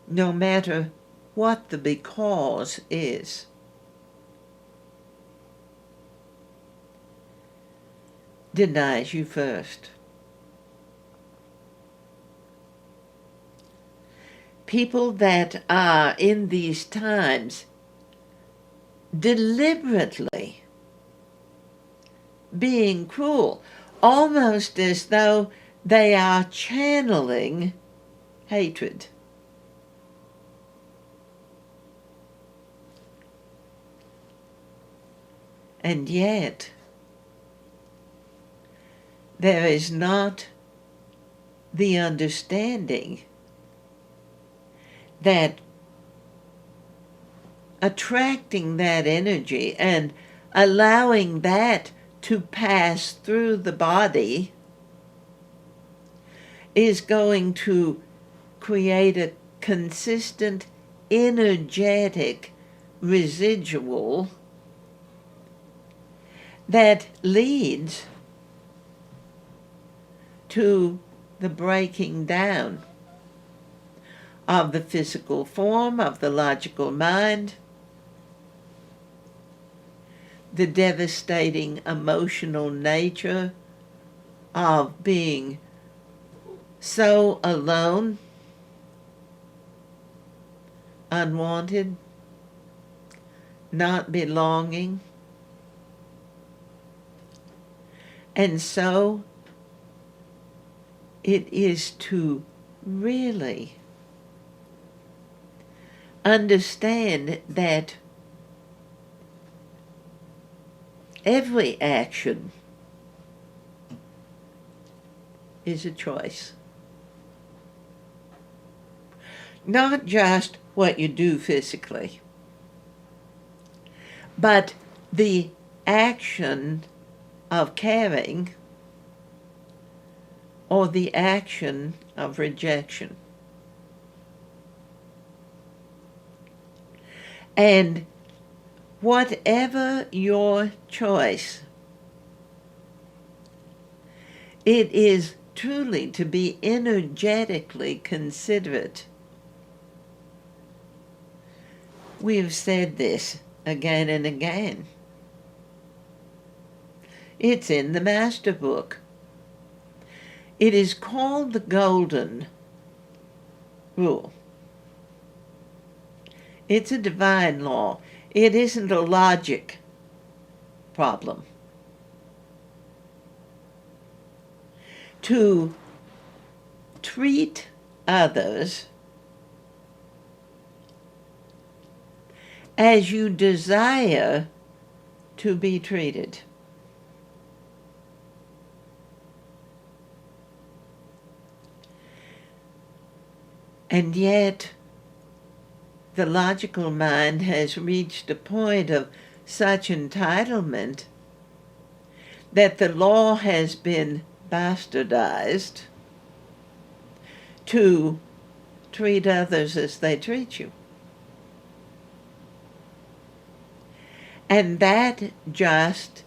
no matter what the because is, denies you first. People that are in these times deliberately being cruel, almost as though they are channeling hatred. And yet, there is not the understanding that attracting that energy and allowing that to pass through the body is going to create a consistent, energetic residual that leads to the breaking down of the physical form, of the logical mind, the devastating emotional nature of being so alone, unwanted, not belonging. And so it is to really understand that every action is a choice. Not just what you do physically, but the action of caring or the action of rejection. And whatever your choice, it is truly to be energetically considerate. We have said this again and again. It's in the Master Book. It is called the Golden Rule. It's a divine law. It isn't a logic problem. To treat others as you desire to be treated. And yet, the logical mind has reached a point of such entitlement that the law has been bastardized to treat others as they treat you. And that just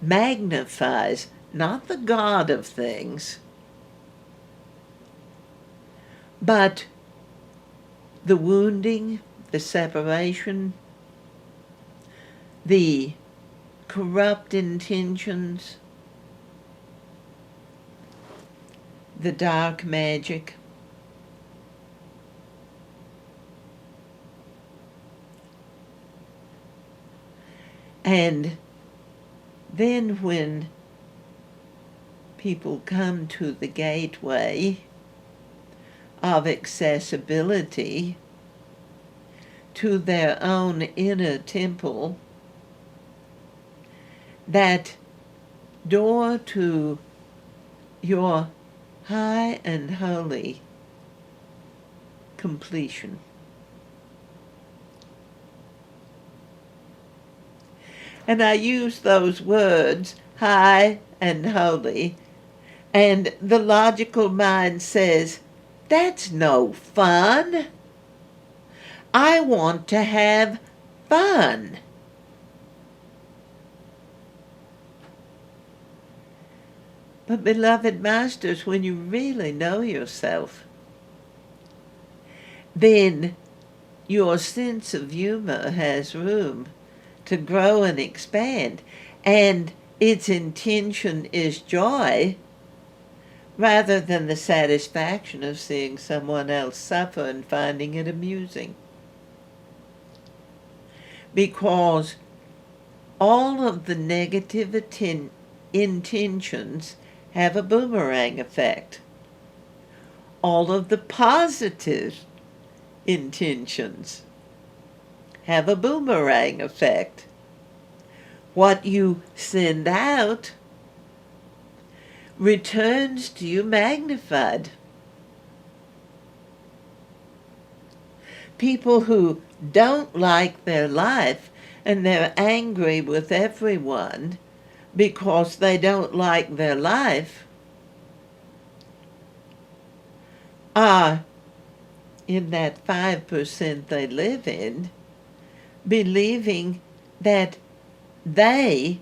magnifies not the God of things, but the wounding, the separation, the corrupt intentions, the dark magic. And then when people come to the gateway of accessibility to their own inner temple, that door to your high and holy completion. And I use those words, high and holy, and the logical mind says, that's no fun. I want to have fun. But beloved masters, when you really know yourself, then your sense of humor has room to grow and expand, and its intention is joy rather than the satisfaction of seeing someone else suffer and finding it amusing. Because all of the negative intentions have a boomerang effect. All of the positive intentions have a boomerang effect. What you send out returns to you magnified. People who don't like their life and they're angry with everyone because they don't like their life, are in that 5% they live in, believing that they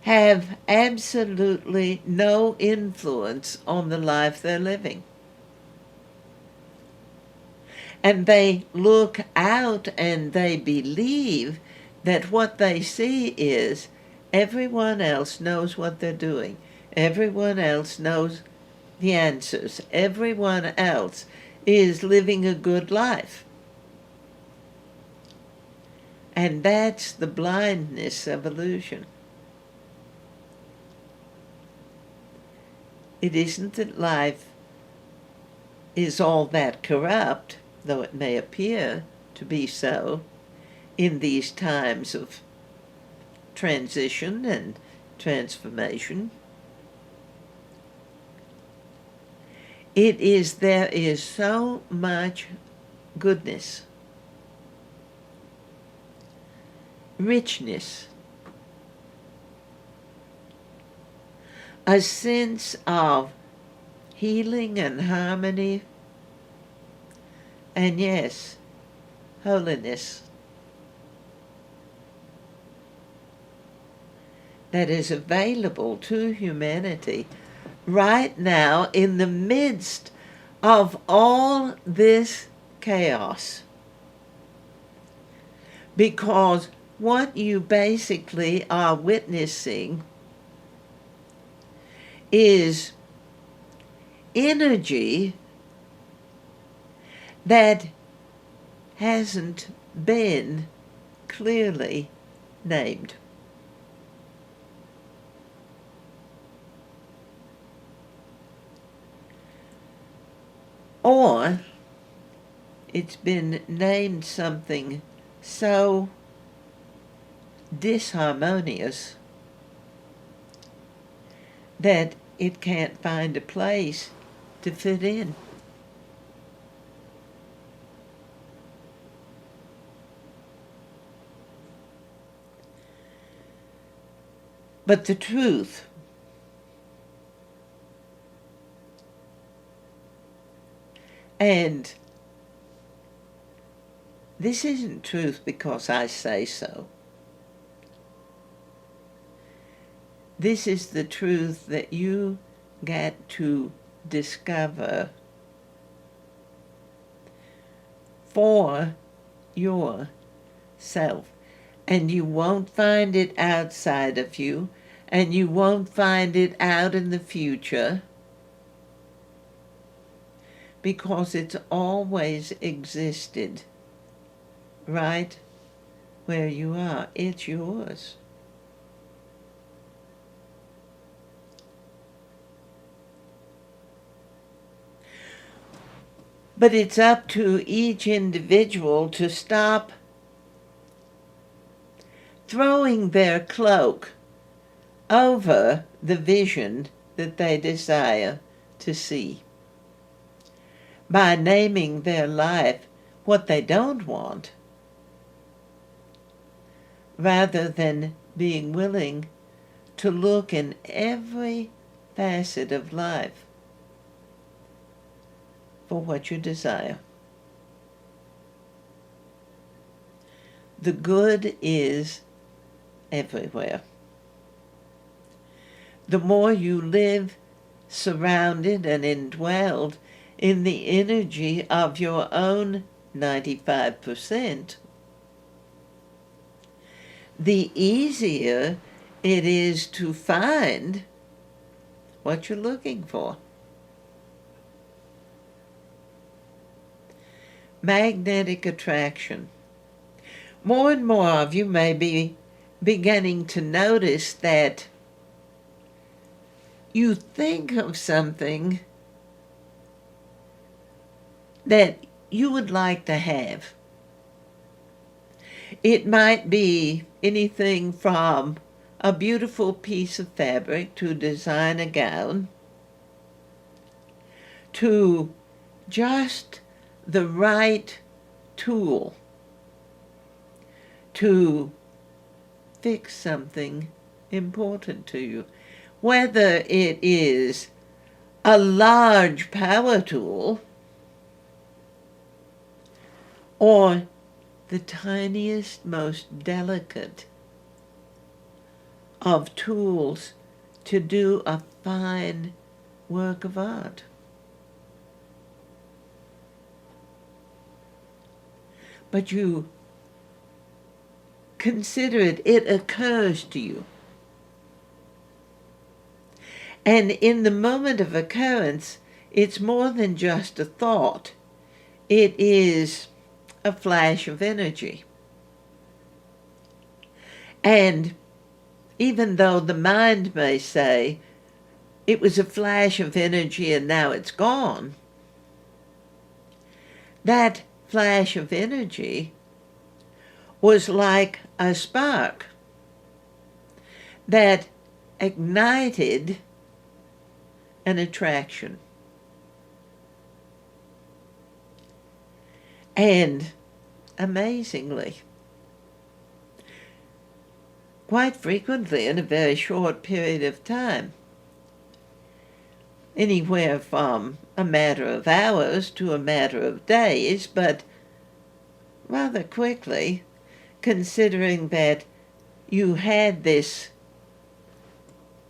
have absolutely no influence on the life they're living. And they look out and they believe that what they see is everyone else knows what they're doing. Everyone else knows the answers. Everyone else is living a good life. And that's the blindness of illusion. It isn't that life is all that corrupt, though it may appear to be so in these times of transition and transformation. There is so much goodness, richness, a sense of healing and harmony, and yes, holiness that is available to humanity right now in the midst of all this chaos. Because what you basically are witnessing is energy that hasn't been clearly named. Or it's been named something so disharmonious that it can't find a place to fit in. But the truth and this isn't truth because I say so. This is the truth that you get to discover for yourself. And you won't find it outside of you, and you won't find it out in the future, because it's always existed right where you are. It's yours. But it's up to each individual to stop throwing their cloak over the vision that they desire to see by naming their life what they don't want, rather than being willing to look in every facet of life for what you desire. The good is everywhere. The more you live surrounded and indwelled in the energy of your own 95%, the easier it is to find what you're looking for. Magnetic attraction. More and more of you may be beginning to notice that you think of something that you would like to have. It might be anything from a beautiful piece of fabric to design a gown, to just the right tool to fix something important to you. Whether it is a large power tool or the tiniest, most delicate of tools to do a fine work of art. But you consider it, it occurs to you. And in the moment of occurrence, it's more than just a thought. It is a flash of energy. And even though the mind may say, it was a flash of energy and now it's gone, that flash of energy was like a spark that ignited an attraction. And amazingly, quite frequently in a very short period of time, anywhere from a matter of hours to a matter of days, but rather quickly, considering that you had this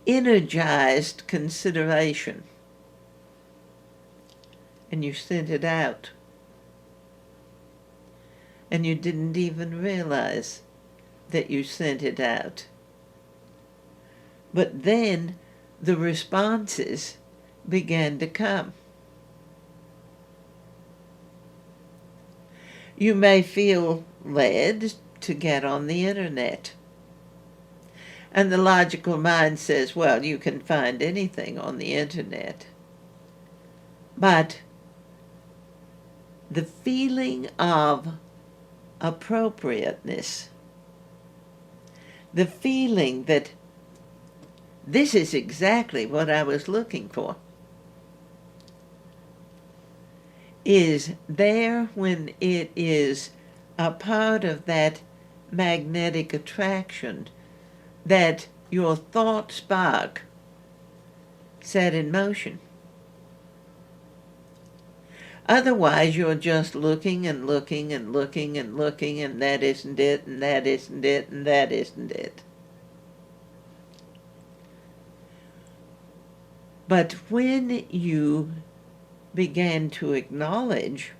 energized consideration and you sent it out and you didn't even realize that you sent it out. But then the responses began to come. You may feel led to get on the internet. And the logical mind says, well, you can find anything on the internet. But the feeling of appropriateness, the feeling that this is exactly what I was looking for, is there when it is a part of that magnetic attraction that your thought spark set in motion. Otherwise, you're just looking and looking and looking and looking, and that isn't it, and that isn't it, and that isn't it. But when you began to acknowledge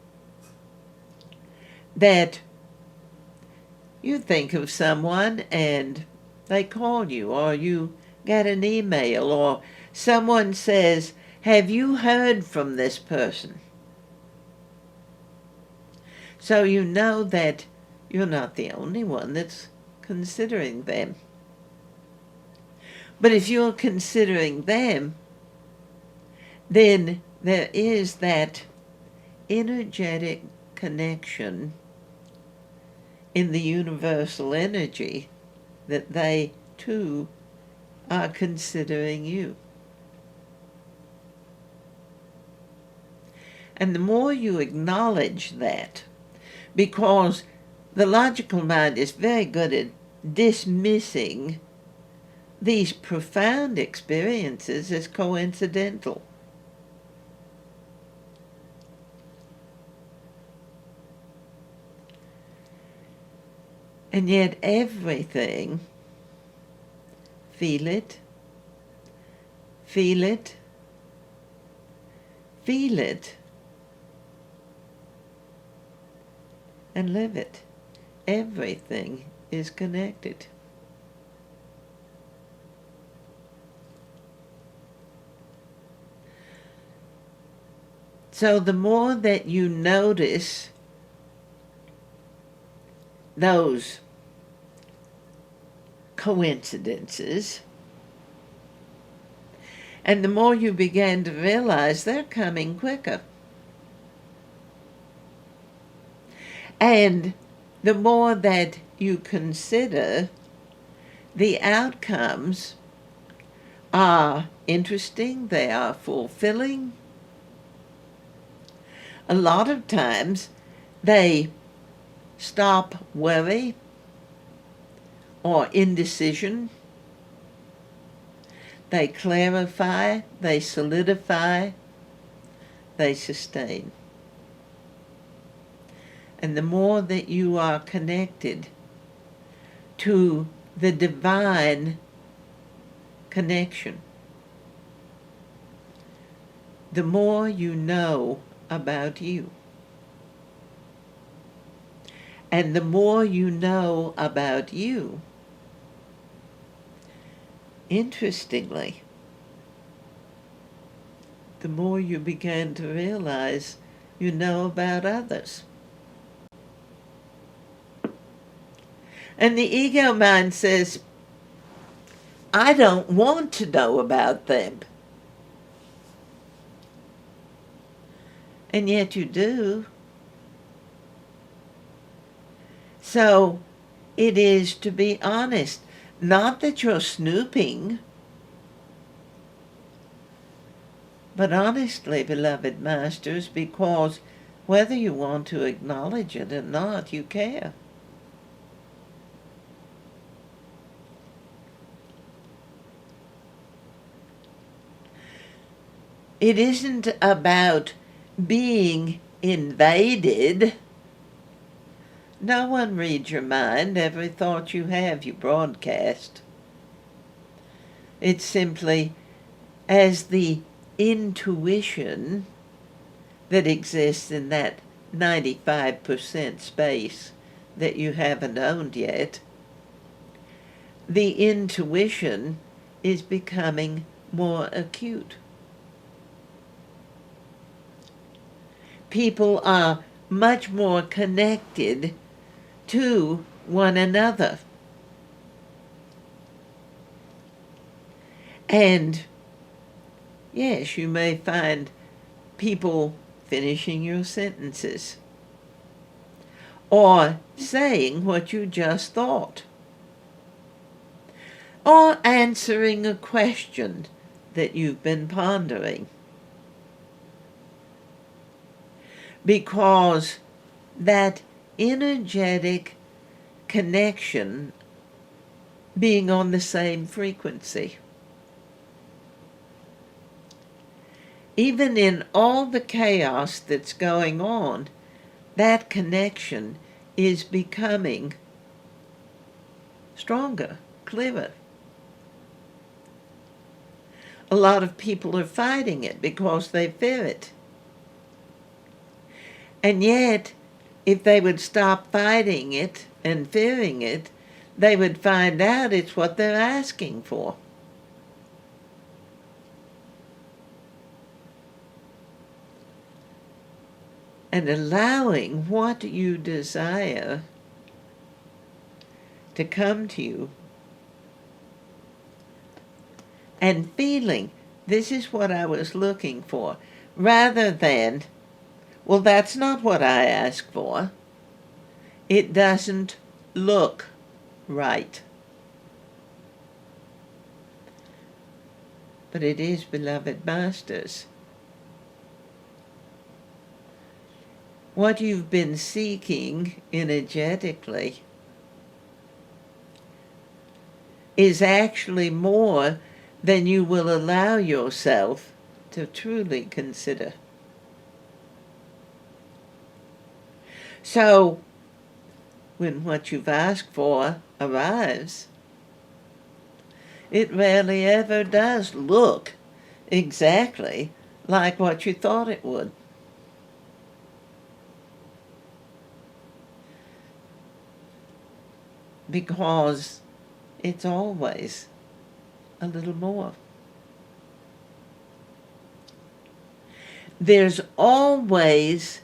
that you think of someone and they call you, or you get an email, or someone says, have you heard from this person? So you know that you're not the only one that's considering them. But if you're considering them, then there is that energetic connection in the universal energy that they too are considering you. And the more you acknowledge that, because the logical mind is very good at dismissing these profound experiences as coincidental. And yet everything, feel it, feel it, feel it, and live it. Everything is connected. So the more that you notice those coincidences, and the more you begin to realize they're coming quicker. And the more that you consider the outcomes are interesting, they are fulfilling. A lot of times they stop worry or indecision. They clarify, they solidify, they sustain. And the more that you are connected to the divine connection, the more you know about you. And the more you know about you, interestingly, the more you begin to realize you know about others. And the ego mind says, I don't want to know about them. And yet you do. So it is to be honest. Not that you're snooping, but honestly, beloved masters, because whether you want to acknowledge it or not, you care. It isn't about being invaded. No one reads your mind. Every thought you have, you broadcast. It's simply as the intuition that exists in that 95% space that you haven't owned yet. The intuition is becoming more acute. People are much more connected to one another. And yes, you may find people finishing your sentences or saying what you just thought or answering a question that you've been pondering, because that energetic connection being on the same frequency. Even in all the chaos that's going on, that connection is becoming stronger, clearer. A lot of people are fighting it because they fear it. And yet, if they would stop fighting it and fearing it, they would find out it's what they're asking for. And allowing what you desire to come to you, and feeling, this is what I was looking for, rather than, well, that's not what I asked for. It doesn't look right. But it is, beloved masters. What you've been seeking energetically is actually more than you will allow yourself to truly consider. So, when what you've asked for arrives, it rarely ever does look exactly like what you thought it would. Because it's always a little more. There's always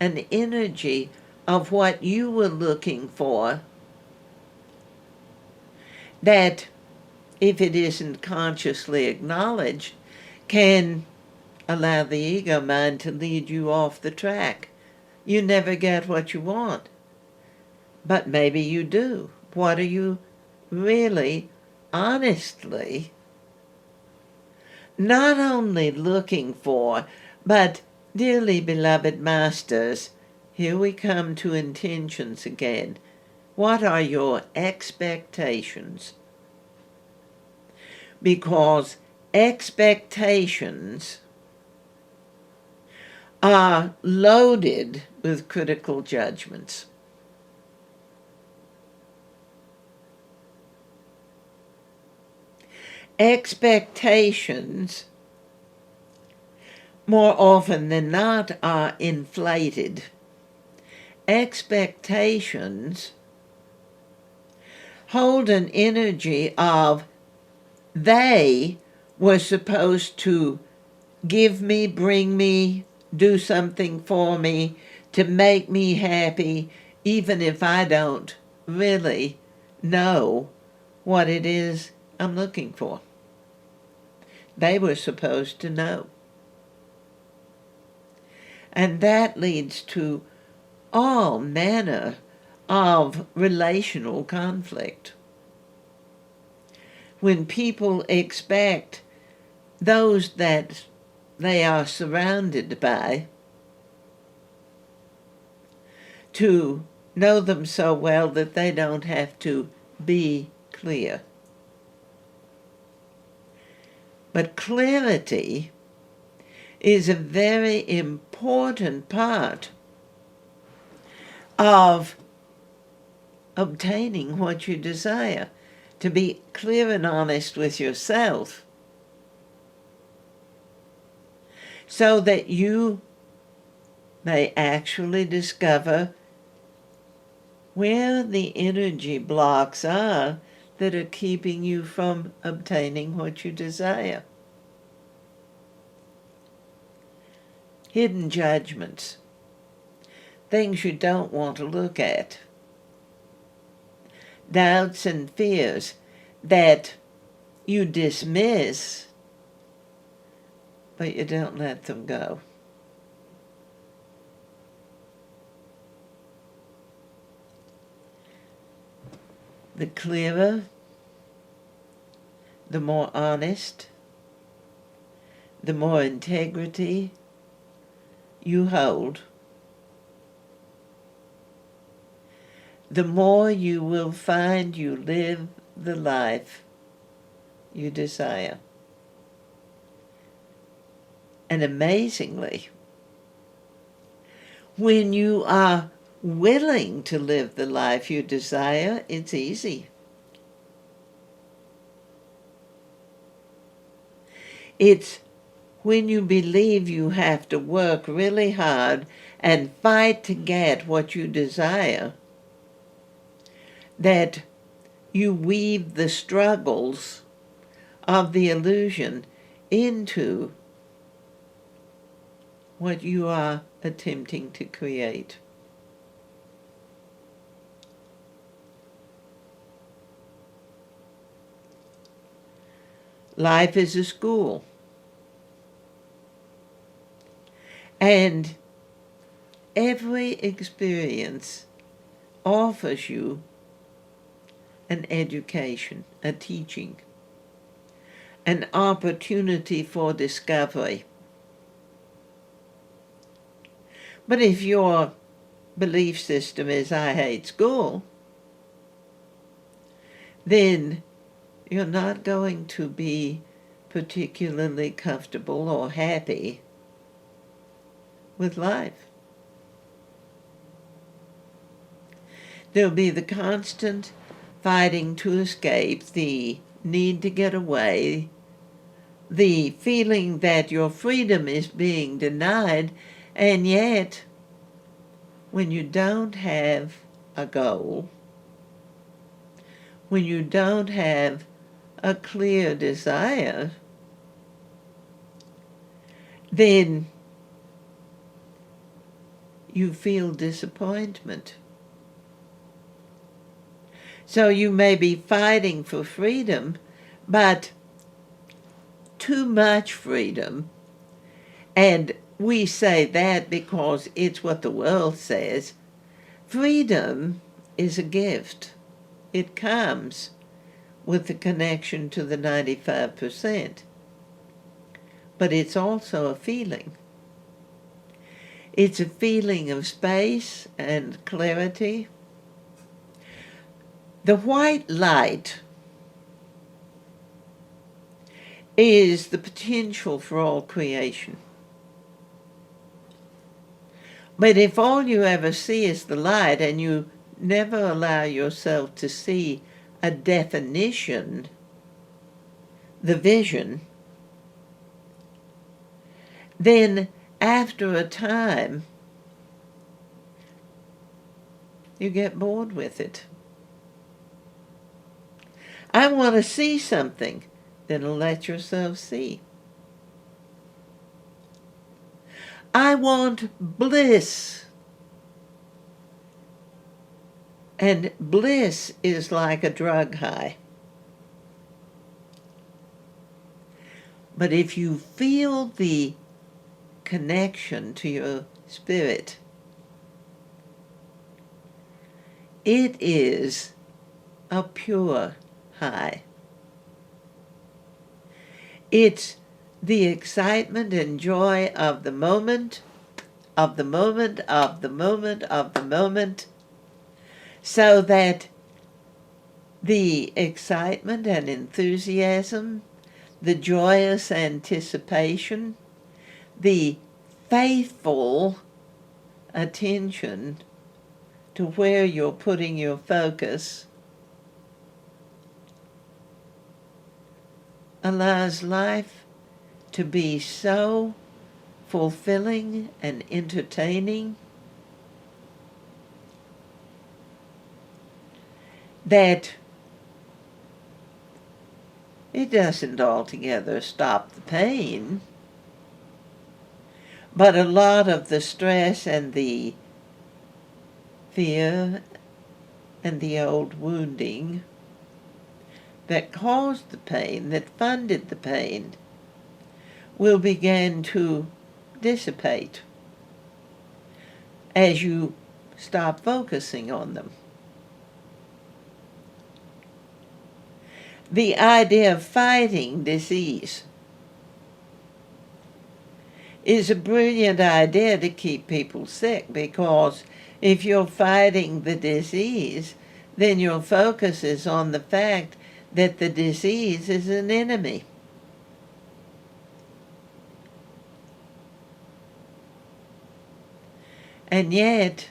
an energy of what you were looking for that, if it isn't consciously acknowledged, can allow the ego mind to lead you off the track. You never get what you want. But maybe you do. What are you really, honestly, not only looking for, but, dearly beloved masters, here we come to intentions again. What are your expectations? Because expectations are loaded with critical judgments. Expectations, more often than not, are inflated. Expectations hold an energy of they were supposed to give me, bring me, do something for me, to make me happy, even if I don't really know what it is I'm looking for. They were supposed to know. And that leads to all manner of relational conflict. When people expect those that they are surrounded by to know them so well that they don't have to be clear. But clarity is a very important part of obtaining what you desire. To be clear and honest with yourself so that you may actually discover where the energy blocks are that are keeping you from obtaining what you desire. Hidden judgments, things you don't want to look at, doubts and fears that you dismiss, but you don't let them go. The clearer, the more honest, the more integrity you hold, the more you will find you live the life you desire. And amazingly, when you are willing to live the life you desire, it's easy. It's when you believe you have to work really hard and fight to get what you desire that you weave the struggles of the illusion into what you are attempting to create. Life is a school. And every experience offers you an education, a teaching, an opportunity for discovery. But if your belief system is, I hate school, then you're not going to be particularly comfortable or happy with life. There'll be the constant fighting to escape, the need to get away, the feeling that your freedom is being denied, and yet, when you don't have a goal, when you don't have a clear desire, then you feel disappointment. So you may be fighting for freedom, but too much freedom, and we say that because it's what the world says. Freedom is a gift. It comes with the connection to the 95%. But it's also a feeling. It's a feeling of space and clarity, The white light is the potential for all creation. But if all you ever see is the light and you never allow yourself to see a definition, the vision, then after a time you get bored with it. I want to see something, then let yourself see. I want bliss. And bliss is like a drug high. But if you feel the connection to your spirit, it is a pure high. It's the excitement and joy of the moment, of the moment, of the moment, of the moment, so that the excitement and enthusiasm, the joyous anticipation, the faithful attention to where you're putting your focus allows life to be so fulfilling and entertaining that it doesn't altogether stop the pain, but a lot of the stress and the fear and the old wounding that caused the pain, that funded the pain, will begin to dissipate as you stop focusing on them. The idea of fighting disease is a brilliant idea to keep people sick, because if you're fighting the disease, then your focus is on the fact that the disease is an enemy. And yet,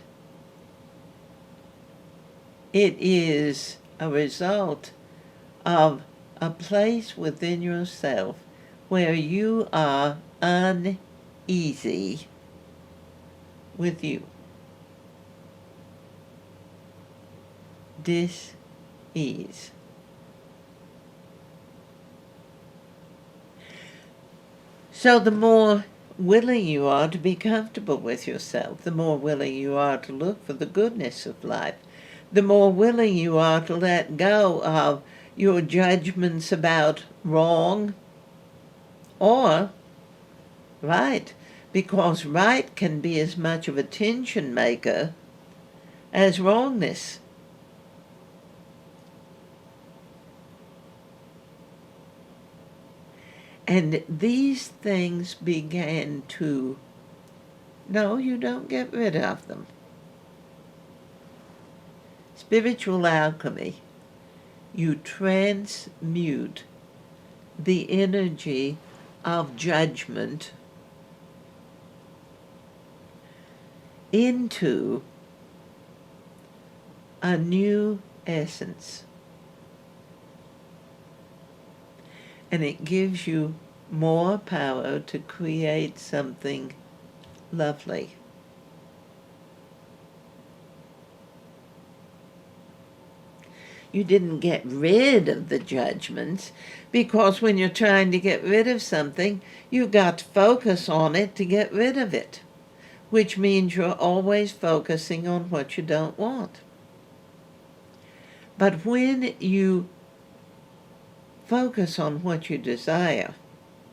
it is a result of a place within yourself where you are uneasy with you. Dis-ease. So the more willing you are to be comfortable with yourself, the more willing you are to look for the goodness of life, the more willing you are to let go of your judgments about wrong or right, because right can be as much of a tension maker as wrongness. And these things began to, no, you don't get rid of them. Spiritual alchemy, you transmute the energy of judgment into a new essence. And it gives you more power to create something lovely. You didn't get rid of the judgments, because when you're trying to get rid of something, you've got to focus on it to get rid of it, which means you're always focusing on what you don't want. But when you focus on what you desire,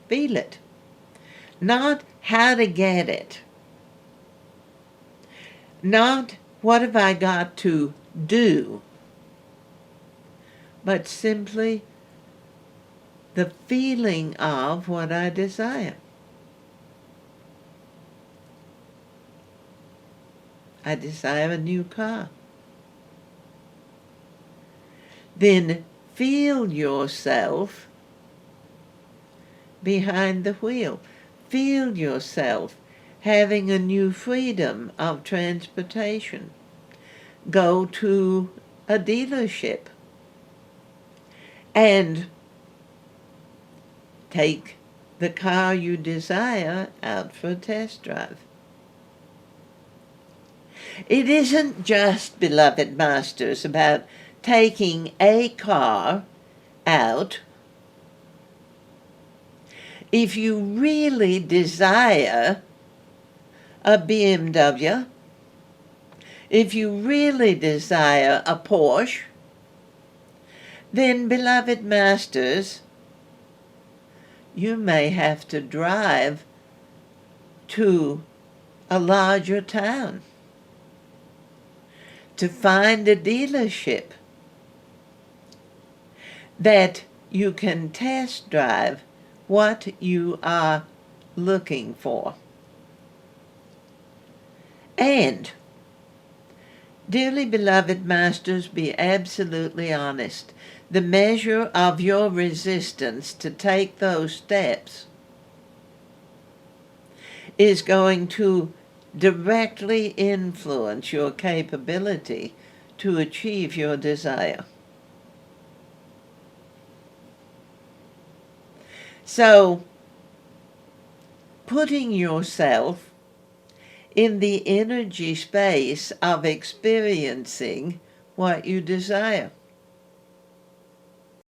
feel it, not how to get it, not what have I got to do, but simply the feeling of what I desire. I desire a new car. then feel yourself behind the wheel. Feel yourself having a new freedom of transportation. Go to a dealership and take the car you desire out for a test drive. It isn't just, beloved masters, about taking a car out. If you really desire a BMW, if you really desire a Porsche, then, beloved masters, you may have to drive to a larger town to find a dealership that you can test drive what you are looking for. And, dearly beloved masters, be absolutely honest. The measure of your resistance to take those steps is going to directly influence your capability to achieve your desire. So, putting yourself in the energy space of experiencing what you desire.